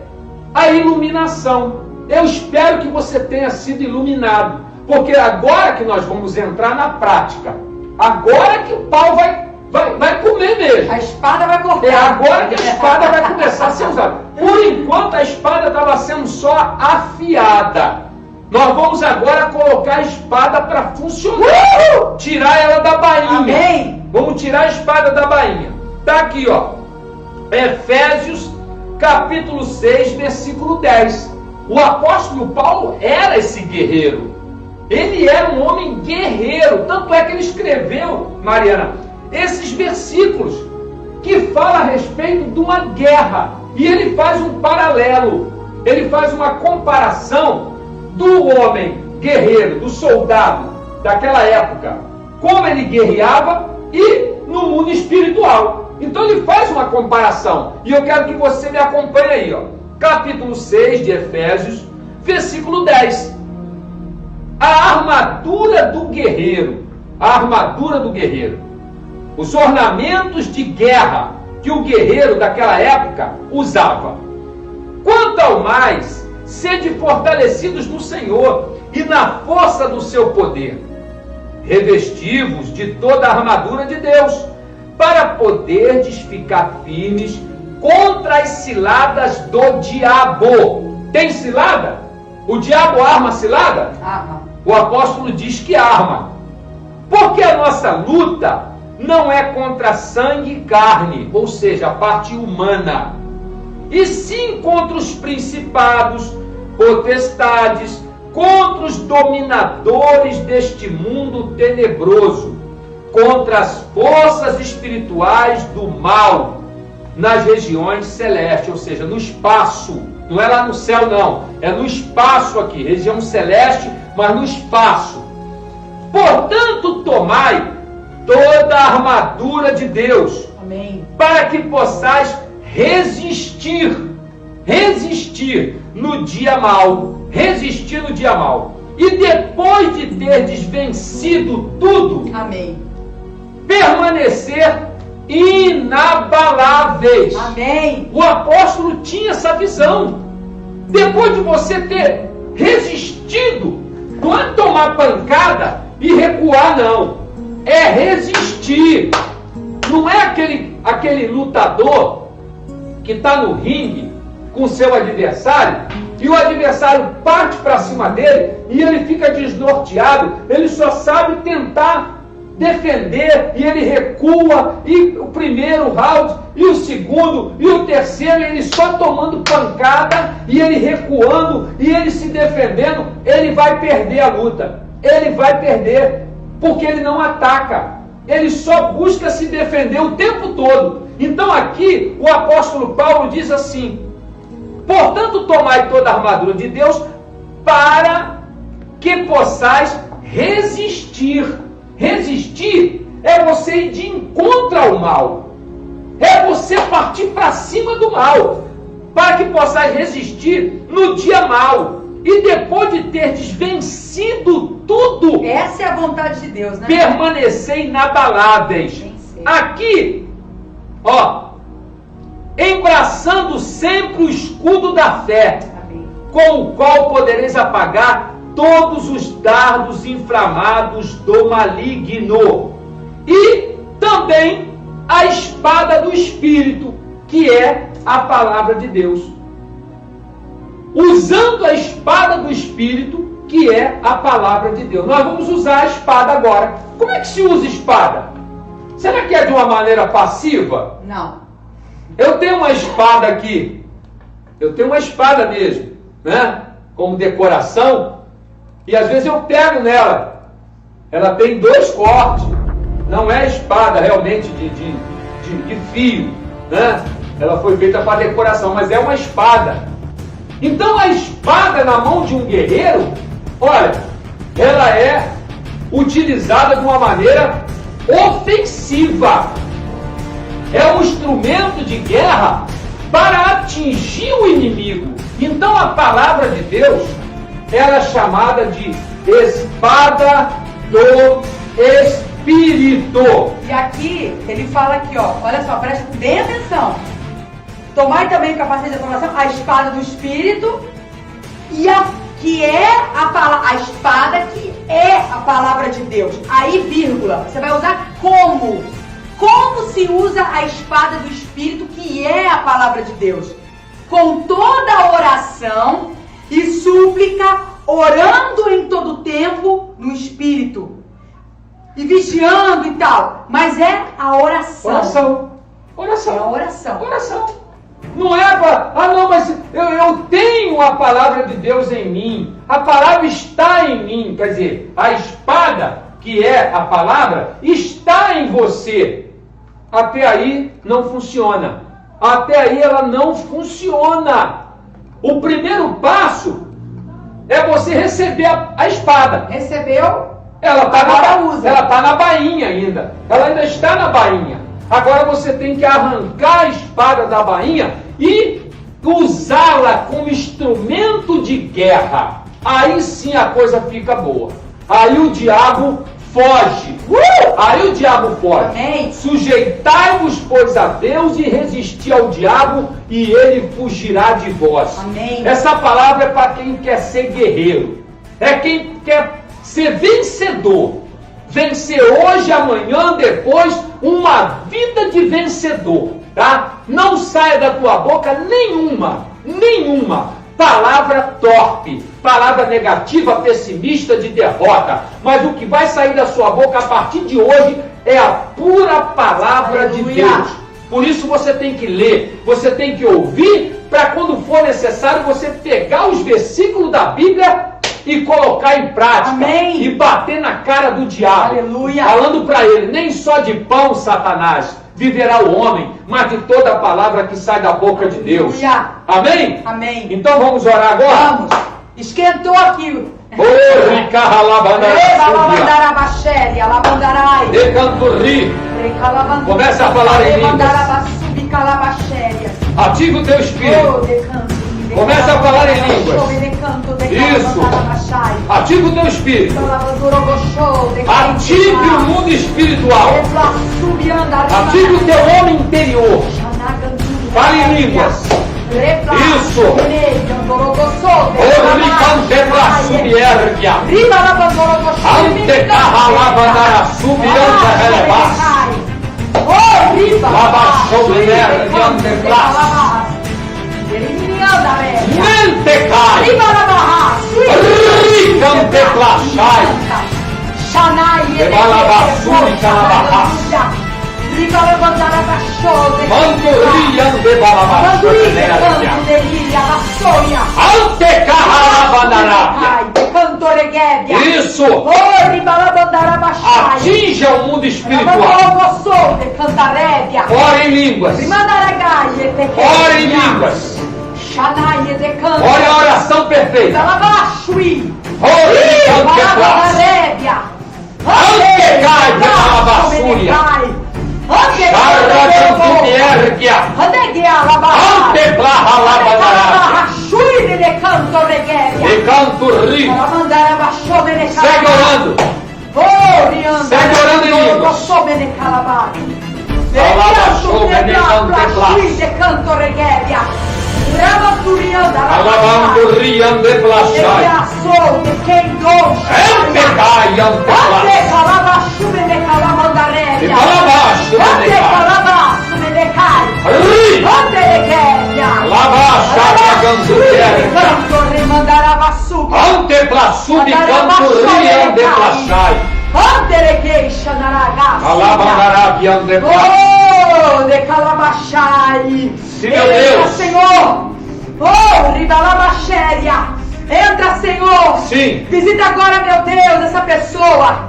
a iluminação. Eu espero que você tenha sido iluminado, porque agora que nós vamos entrar na prática, agora que o pau vai comer mesmo. A espada vai cortar. É agora que a espada vai começar a ser usada. Por enquanto a espada estava sendo só afiada. Nós vamos agora colocar a espada para funcionar. Tirar ela da bainha. Amém. Vamos tirar a espada da bainha. Está aqui, ó. Efésios, capítulo 6, versículo 10. O apóstolo Paulo era esse guerreiro. Ele era um homem guerreiro. Tanto é que ele escreveu, Mariana, esses versículos que falam a respeito de uma guerra. E ele faz um paralelo. Ele faz uma comparação do homem guerreiro, do soldado daquela época, como ele guerreava e no mundo espiritual. Então ele faz uma comparação. E eu quero que você me acompanhe aí, ó. Capítulo 6 de Efésios, versículo 10. A armadura do guerreiro. A armadura do guerreiro. Os ornamentos de guerra que o guerreiro daquela época usava. Quanto ao mais, sede fortalecidos no Senhor e na força do seu poder. Revestivos de toda a armadura de Deus, para poderdes ficar firmes contra as ciladas do diabo. Tem cilada? O diabo arma cilada? Arma. O apóstolo diz que arma. Porque a nossa luta não é contra sangue e carne, ou seja, a parte humana, e sim contra os principados, potestades, contra os dominadores deste mundo tenebroso, contra as forças espirituais do mal nas regiões celestes, ou seja, no espaço. Não é lá no céu, não. É no espaço aqui, região celeste, mas no espaço. Portanto, tomai toda a armadura de Deus. Amém. Para que possais resistir no dia mau. Resistir no dia mau. E depois de terdes vencido tudo, Amém. permanecer inabaláveis. Amém. O apóstolo tinha essa visão. Depois de você ter resistido, não é tomar pancada e recuar, não. É resistir. Não é aquele lutador que está no ringue com seu adversário e o adversário parte para cima dele e ele fica desnorteado. Ele só sabe tentar defender, e ele recua, e o primeiro round, e o segundo, e o terceiro, e ele só tomando pancada, e ele recuando, e ele se defendendo, ele vai perder a luta. Ele vai perder, porque ele não ataca. Ele só busca se defender o tempo todo. Então aqui, o apóstolo Paulo diz assim: portanto, tomai toda a armadura de Deus, para que possais resistir. Resistir é você ir de encontro ao mal. É você partir para cima do mal, para que possais resistir no dia mau. E depois de teres vencido tudo, Essa é a vontade de Deus, né? permanecei inabaláveis. Vencer. Aqui, ó, embraçando sempre o escudo da fé, Amém. com o qual podereis apagar todos os dardos inflamados do maligno. E também a espada do Espírito, que é a palavra de Deus. Usando a espada do Espírito, que é a palavra de Deus. Nós vamos usar a espada agora. Como é que se usa espada? Será que é de uma maneira passiva? Não. Eu tenho uma espada aqui. Eu tenho uma espada mesmo, né? Como decoração. E às vezes eu pego nela. Ela tem 2 cortes. Não é espada realmente de fio, né? Ela foi feita para decoração, mas é uma espada. Então a espada na mão de um guerreiro, olha, ela é utilizada de uma maneira ofensiva. É um instrumento de guerra para atingir o inimigo. Então a palavra de Deus, ela é chamada de espada do Espírito. E aqui, ele fala aqui, ó, olha só, presta bem atenção. Tomai também com a capacete da formação a espada do Espírito, e que é a espada que é a palavra de Deus. Aí, vírgula, você vai usar como? Como se usa a espada do Espírito, que é a palavra de Deus? Com toda a oração e súplica, orando em todo tempo no Espírito. E vigiando e tal. Mas é a oração. Oração. É a oração. Oração. Não é para... não, mas eu tenho a palavra de Deus em mim. A palavra está em mim. Quer dizer, a espada, que é a palavra, está em você. Até aí não funciona. Até aí ela não funciona. O primeiro passo é você receber a espada. Recebeu? Ela Agora usa. está na bainha ainda. Ela ainda está na bainha. Agora você tem que arrancar a espada da bainha e usá-la como instrumento de guerra. Aí sim a coisa fica boa. Aí o diabo foge. Aí o diabo foge. Amém. Sujeitai-vos, pois, a Deus e resisti ao diabo, e ele fugirá de vós. Amém. Essa palavra é para quem quer ser guerreiro. É quem quer ser vencedor. Vencer hoje, amanhã, depois, uma vida de vencedor, tá? Não saia da tua boca nenhuma palavra torpe, palavra negativa, pessimista, de derrota. Mas o que vai sair da sua boca a partir de hoje é a pura palavra de Aleluia. Deus. Por isso você tem que ler, você tem que ouvir, para quando for necessário você pegar os versículos da Bíblia e colocar em prática. Amém. E bater na cara do diabo. Aleluia. Falando para ele, nem só de pão, Satanás, viverá o homem, mas de toda a palavra que sai da boca de Deus. Aleluia. Amém? Amém. Então vamos orar agora? Vamos. Esquentou aqui. Começa a falar em línguas. Ativa o teu espírito. Começa a falar em línguas. Isso. Ativa o teu espírito. Ative o mundo espiritual. Ative o teu homem interior. Fale em línguas. Isso. Rebalabassuri calabarra. Mandorian de balabassuri. Ante carrabandarabia. Isso. Atinja o mundo espiritual. Ora em línguas. Ora em línguas. Olha a oração perfeita. Segue orando. Segue orando em línguas. Alabando riam de plachai. Empecaiam de plachai. E balabaixo de decai. Labaxa de ante plassu de canto riam de plachai. Alabandarabiam de plachai. Oh, de calabachai. Sim, meu Deus. Senhor. Oh, ribalabachéria. Entra, Senhor. Sim. Visita agora, meu Deus, essa pessoa.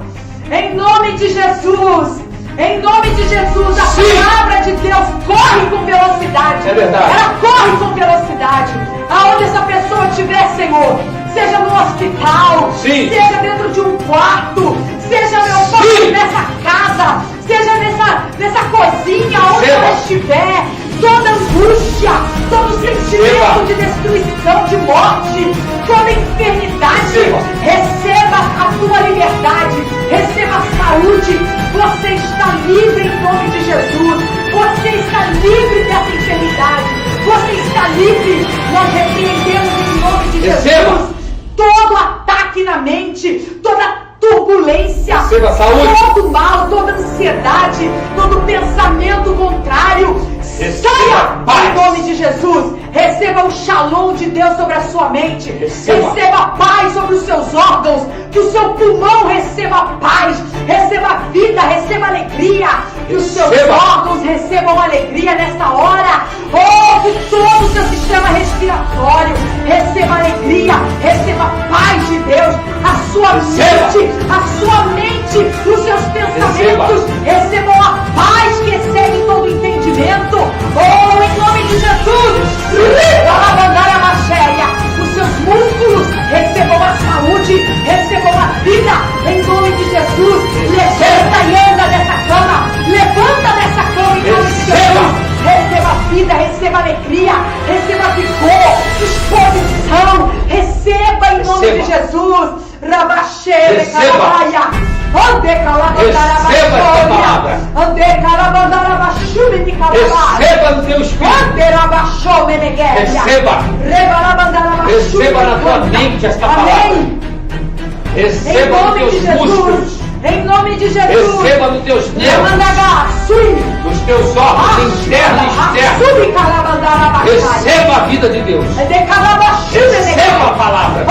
Em nome de Jesus. Em nome de Jesus, a Sim. palavra de Deus corre com velocidade. É verdade. Ela corre com velocidade. Aonde essa pessoa estiver, Senhor. Seja no hospital. Sim. Seja dentro de um quarto. Seja, meu Pai, Sim. nessa casa. Seja nessa cozinha, onde Receba. ela estiver. Toda angústia, todo sentimento de destruição, de morte, toda enfermidade, receba a tua liberdade, receba a saúde. Você está livre em nome de Jesus. Você está livre dessa enfermidade. Você está livre. Nós repreendemos em nome de Receba. Jesus todo ataque na mente, toda turbulência, Receba saúde. todo mal, toda ansiedade, todo pensamento contrário. Receba Saia paz. em nome de Jesus. Receba o shalom de Deus sobre a sua mente. Receba paz sobre os seus órgãos. Que o seu pulmão receba paz. Receba vida, receba alegria. Que os seus Receba. órgãos recebam alegria nessa hora. Oh, que todo o seu sistema respiratório receba alegria. Receba paz de Deus. A sua mente, os seus pensamentos recebam a paz que excede todo entendimento. Oh, em nome de Jesus, os seus músculos recebam a saúde, recebam a vida. Em nome de Jesus, levanta e anda dessa cama. Levanta dessa cama em nome de Jesus. Receba vida, receba alegria, receba vigor, disposição. Receba em nome de Jesus. Rabaxere, calabaia. Ande calabandarabaxoria. Ande calabandarabaxume de calabaia. Receba no teu espírito. Ande rabaxome neguéria. Receba. Rebalabandarabaxume. Receba na tua mente esta palavra. Amém. Em Receba nos nome de teus músculos. Jesus. Em nome de Jesus. Receba nos teus nervos. Nos teus órgãos internos e externos. Receba a vida de Deus. Receba a palavra.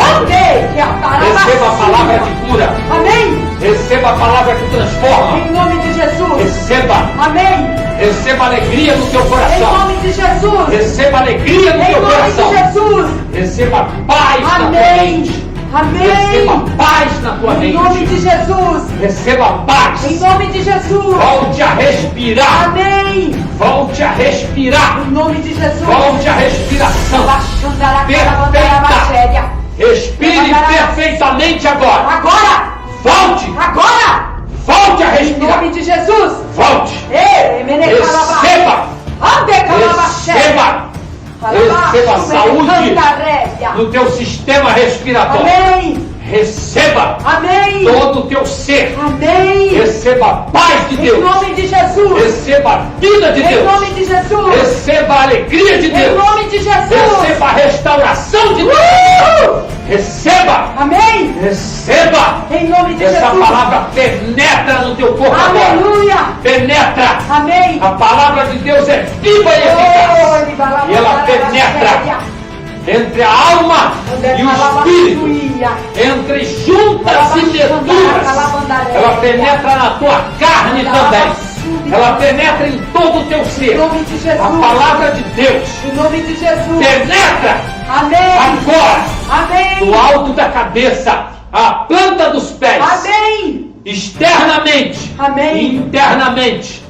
Receba a palavra que cura. Amém. Receba a palavra que transforma. Em nome de Jesus. Receba. Amém. Receba alegria no teu Em coração. nome de Jesus. Receba alegria no Em teu nome de coração. Jesus. Receba paz na tua Amém. mente. Amém. Receba paz na tua Em mente. nome de Jesus. Receba paz. Em nome de Jesus. Volte a respirar. Amém. Volte a respirar. Em nome de Jesus. Volte a respiração. Respire perfeitamente agora. Agora. Volte. Agora. Volte a Em respirar. nome de Jesus. Volte. Receba. Receba. Receba saúde no teu sistema respiratório. Amém. Receba Amém. todo o teu ser. Amém. Receba a paz de Em Deus. nome de Jesus. Receba a vida de Em Deus. nome de Jesus. Receba a alegria de Em Deus. nome de Jesus. Receba a restauração de Deus. Receba. Amém. Receba. Em nome de Essa Jesus. palavra penetra no teu corpo agora. Aleluia. Penetra. Amém. A palavra de Deus é viva e eficaz. E ela penetra. entre a alma e o espírito, entre juntas e medulas. Ela penetra na tua carne também. Ela penetra em todo o teu ser. Em nome de Jesus. A palavra de Deus Em nome de Jesus. penetra Amém. agora Amém. do alto da cabeça, a planta dos pés, Amém. externamente Amém. e internamente.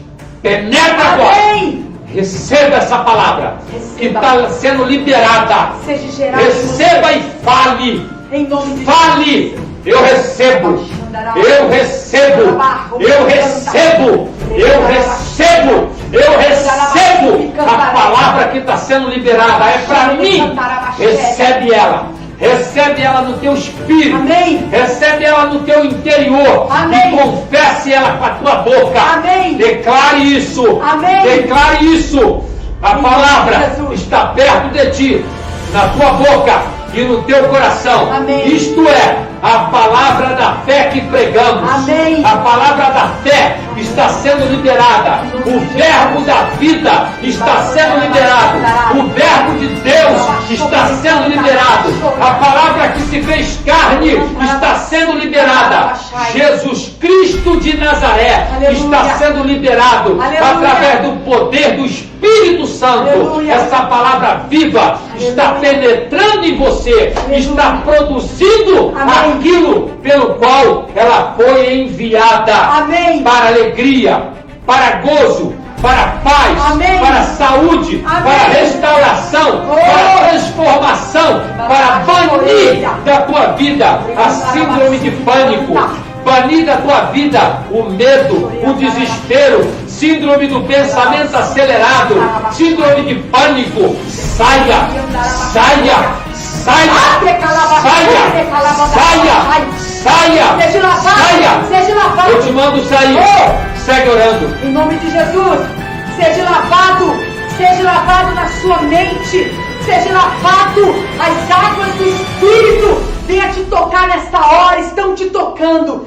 Penetra agora. Amém. Receba essa palavra que Receba. está sendo liberada. Seja gerado Receba e fale. em nome de Fale. Eu recebo. Eu recebo. Eu recebo. Eu recebo. Eu recebo a palavra que está sendo liberada. É para mim. Recebe ela. Recebe ela no teu espírito. Amém. Recebe ela no teu interior. Amém. E confesse ela com a tua boca. Amém. Declare isso. Amém. Declare isso. A Em palavra nome de Jesus. está perto de ti, na tua boca e no teu coração. Amém. Isto é a palavra da fé que pregamos. Amém. A palavra da fé está sendo liberada. O verbo da vida está sendo liberado. O verbo de Deus está sendo liberado. A palavra que se fez carne está sendo liberada. Jesus Cristo de Nazaré está sendo liberado através do poder do Espírito Santo. Aleluia. Essa palavra viva está penetrando em você, está produzindo Amém. aquilo pelo qual ela foi enviada. Amém. Para alegria, para gozo, para paz, Amém. para saúde, Amém. para restauração, Oh. para transformação, para banir da tua vida a síndrome de pânico, banir da tua vida o medo, o desespero, síndrome do pensamento acelerado, síndrome de pânico. Saia, saia, saia, saia, saia, saia, Seja lavado. saia. Seja lavado. Eu te mando sair. Segue orando. Em nome de Jesus, seja lavado na sua mente, seja lavado, as águas do Espírito, venha te tocar nesta hora, estão te tocando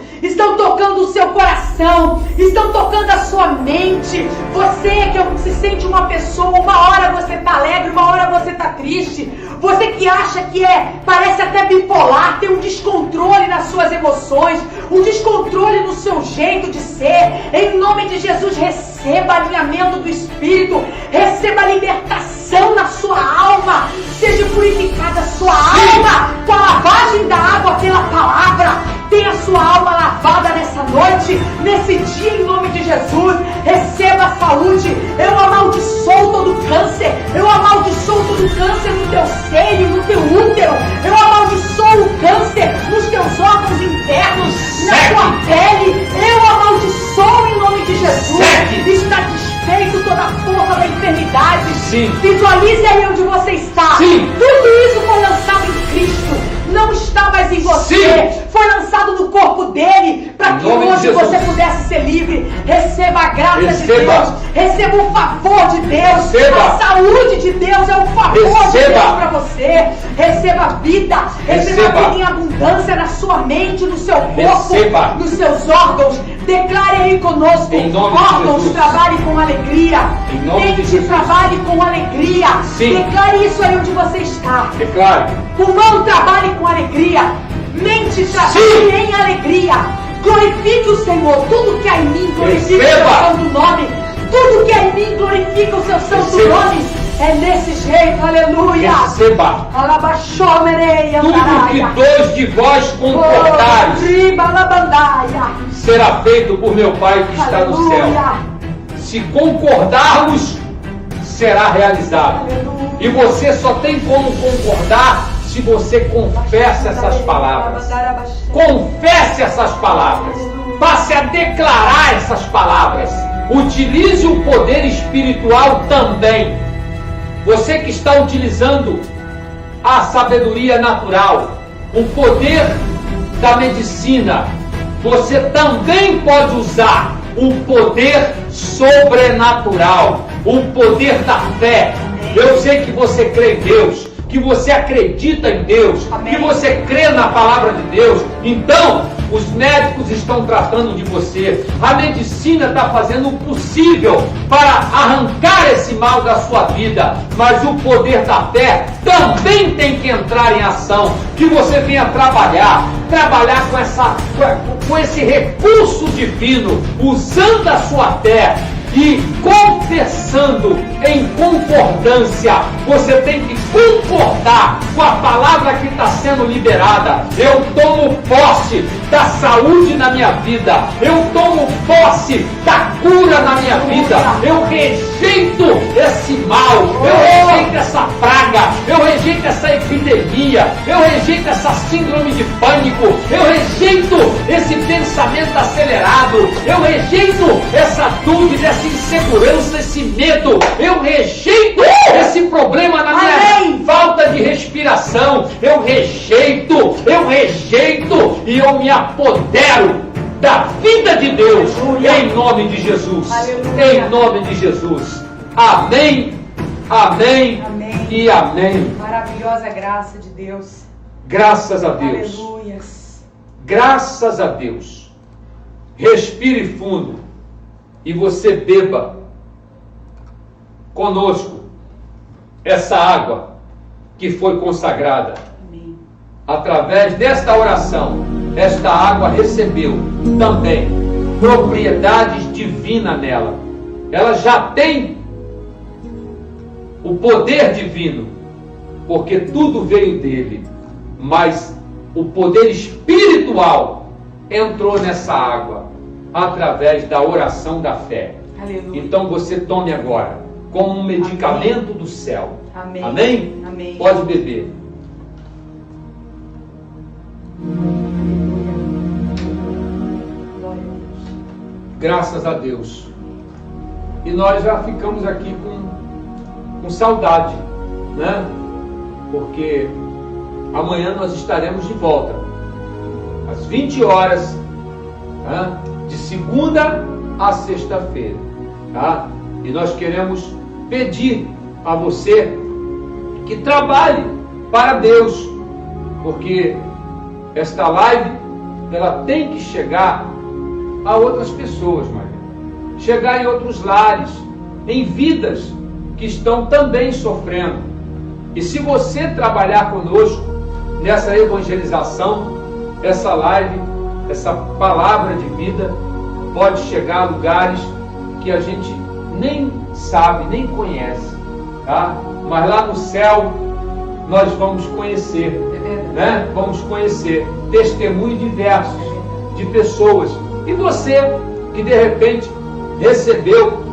o seu coração, estão tocando a sua mente. Você que se sente uma pessoa, uma hora você está alegre, uma hora você está triste, você que acha que parece até bipolar, tem um descontrole nas suas emoções, um descontrole no seu jeito de ser, em nome de Jesus, receba alinhamento do Espírito, receba libertação na sua alma, seja purificada a sua alma com a lavagem da água pela palavra. Tenha a sua alma lavada nessa noite, nesse dia, em nome de Jesus. Receba a saúde. Eu amaldiçoo todo câncer. Eu amaldiçoo todo câncer no teu seio, no teu útero. Eu amaldiçoo o câncer nos teus órgãos internos, na tua pele. Eu amaldiçoo em nome de Jesus. Está desfeito toda a força da enfermidade. Sim. Visualize aí onde você está. Sim. Tudo isso foi lançado em Cristo. Não está mais em você. Sim. Foi lançado no corpo dele, para Em que nome de hoje Jesus. você pudesse ser livre. Receba a graça de Receba. Deus, receba o favor de Deus, Receba. a saúde de Deus é o favor de Receba. Deus para você. Receba vida, receba Receba. vida em abundância na sua mente, no seu corpo, Receba. nos seus órgãos. Declare aí conosco. Em nome de Órgãos, Jesus. trabalhe com alegria. Em nome de Mente, Jesus. trabalhe com alegria. Sim. Declare isso aí onde você está. Declare. Pulmão, trabalhe com alegria. Mente, trabalhe Sim. em alegria. Glorifique o Senhor. Tudo que há em mim, glorifique o seu Receba. santo nome. Tudo que há em mim, glorifica o seu santo Receba. nome. É desse jeito, aleluia. Receba. Alabaxomereia, Tudo que dois de vós concordares riba, alabandaia. será feito por meu Pai que está no céu. Aleluia. Se concordarmos, será realizado. Aleluia. E você só tem como concordar se você confessa essas palavras. Confesse essas palavras. Passe a declarar essas palavras. Utilize o poder espiritual também. Você que está utilizando a sabedoria natural, o poder da medicina, você também pode usar o poder sobrenatural, o poder da fé. Eu sei que você crê em Deus, que você acredita em Deus, Amém. que você crê na palavra de Deus. Então, Os médicos estão tratando de você. A medicina está fazendo o possível para arrancar esse mal da sua vida. Mas o poder da fé também tem que entrar em ação. Que você venha trabalhar com esse recurso divino, usando a sua fé e confessando em concordância. Você tem que concordar com a palavra que está sendo liberada. Eu tomo posse da saúde na minha vida. Eu tomo posse da cura na minha vida. Eu rejeito esse mal. Eu rejeito essa praga. Eu rejeito essa epidemia. Eu rejeito essa síndrome de pânico. Eu rejeito esse pensamento acelerado. Eu rejeito essa dúvida, essa insegurança, esse medo. Eu rejeito esse problema na minha falta de respiração. Eu rejeito e eu me apodero da vida de Deus. Em nome de Jesus. Em nome de Jesus. Amém, amém, Amém. E amém. Maravilhosa graça de Deus. Graças a Deus. Aleluias. Graças a Deus. Respire fundo e você beba conosco essa água que foi consagrada. Amém. Através desta oração, esta água recebeu também propriedades divinas nela. Ela já tem o poder divino, porque tudo veio dele, mas o poder espiritual entrou nessa água através da oração da fé. Aleluia. Então você tome agora como um medicamento do céu. Amém. Amém? Amém. Pode beber. Glória a Deus. Graças a Deus. E nós já ficamos aqui com saudade, né? Porque amanhã nós estaremos de volta às 20 horas, né? De segunda a sexta-feira, tá? E nós queremos pedir a você que trabalhe para Deus, porque esta live ela tem que chegar a outras pessoas, Maria. Chegar em outros lares, em vidas que estão também sofrendo. E se você trabalhar conosco nessa evangelização, essa live, essa palavra de vida pode chegar a lugares que a gente nem sabe, nem conhece, tá? Mas lá no céu nós vamos conhecer, né? Vamos conhecer testemunhos diversos de pessoas. E você que de repente recebeu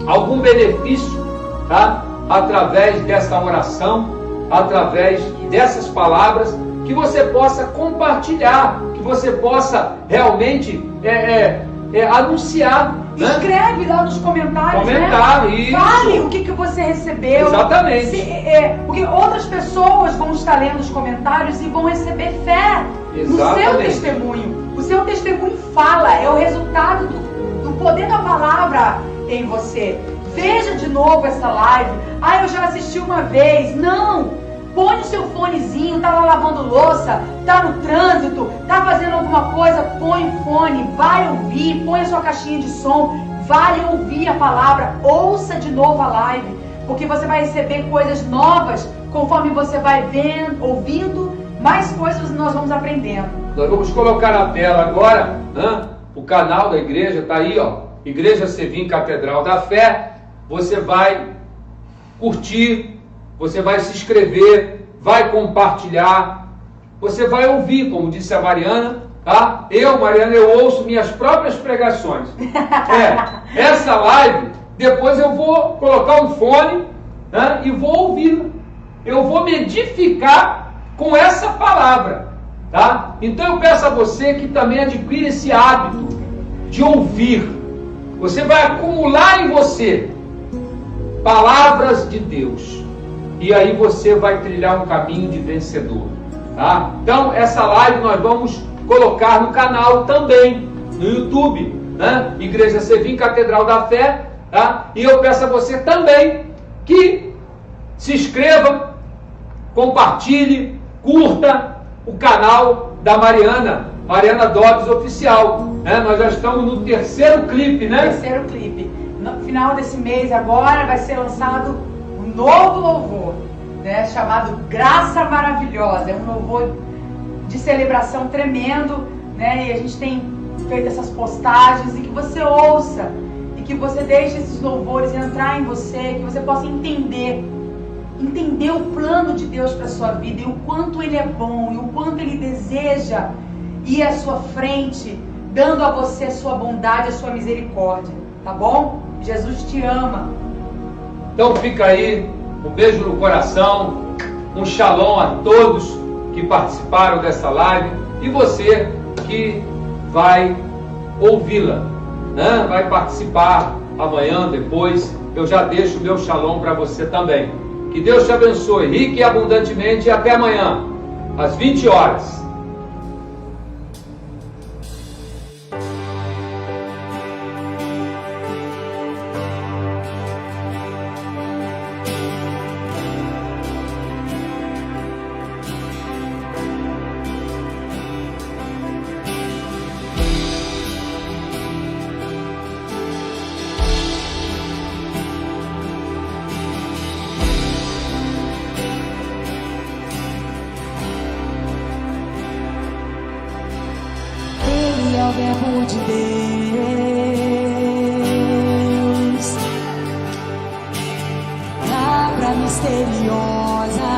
algum benefício, tá? Através dessa oração, através dessas palavras, que você possa compartilhar, que você possa realmente anunciar. Né? Escreve lá nos comentários, Comentário, né? isso. Fale o que você recebeu. Exatamente. Porque outras pessoas vão estar lendo os comentários e vão receber fé no seu Exatamente. testemunho. O seu testemunho fala, é o resultado do poder da palavra em você. Veja de novo essa live. Ah, eu já assisti uma vez. Não! Põe o seu fonezinho, tá lá lavando louça, tá no trânsito, tá fazendo alguma coisa, põe o fone, vai ouvir, põe a sua caixinha de som, vai ouvir a palavra, ouça de novo a live, porque você vai receber coisas novas conforme você vai vendo, ouvindo, mais coisas nós vamos aprendendo. Nós vamos colocar na tela agora, né? O canal da igreja, tá aí, ó, Igreja Sevim Catedral da Fé. Você vai curtir, você vai se inscrever, vai compartilhar, você vai ouvir, como disse a Mariana, tá? Mariana, eu ouço minhas próprias pregações. Essa live, depois eu vou colocar um fone, né, e vou ouvir. Eu vou me edificar com essa palavra, tá? Então eu peço a você que também adquira esse hábito de ouvir. Você vai acumular em você palavras de Deus. E aí você vai trilhar um caminho de vencedor, tá? Então essa live nós vamos colocar no canal também, no YouTube, né? Igreja Sevim Catedral da Fé, tá? E eu peço a você também que se inscreva, compartilhe, curta o canal da Mariana, Mariana Dobbs Oficial, né? Nós já estamos no terceiro clipe, né? Terceiro clipe. No final desse mês agora vai ser lançado um novo louvor, né? Chamado Graça Maravilhosa. É um louvor de celebração tremendo, né? E a gente tem feito essas postagens, e que você ouça, e que você deixe esses louvores entrar em você, que você possa entender o plano de Deus para a sua vida, e o quanto Ele é bom, e o quanto Ele deseja ir à sua frente, dando a você a sua bondade, a sua misericórdia, tá bom? Jesus te ama. Então fica aí, um beijo no coração, um shalom a todos que participaram dessa live, e você que vai ouvi-la, né? Vai participar amanhã, depois, eu já deixo o meu shalom para você também. Que Deus te abençoe rica e abundantemente, e até amanhã, às 20 horas. Ele é o verbo de Deus, palavra misteriosa,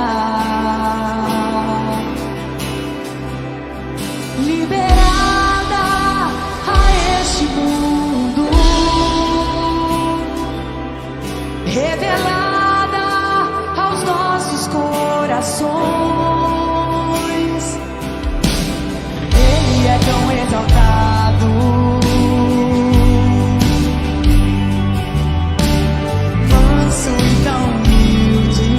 liberada a este mundo, revelada aos nossos corações. Ele é tão exaltado, manso e tão humilde.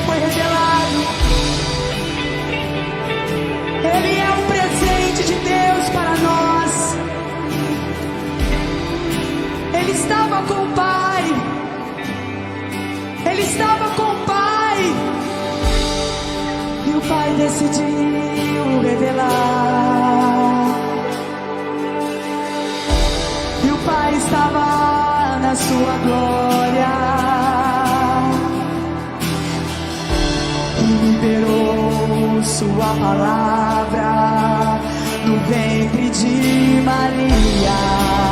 foi revelado. Ele é um presente de Deus para nós. Ele estava com o Pai. Ele estava com o Pai. E o Pai decidiu revelar. E o Pai estava na sua glória. E liberou sua palavra no ventre de Maria.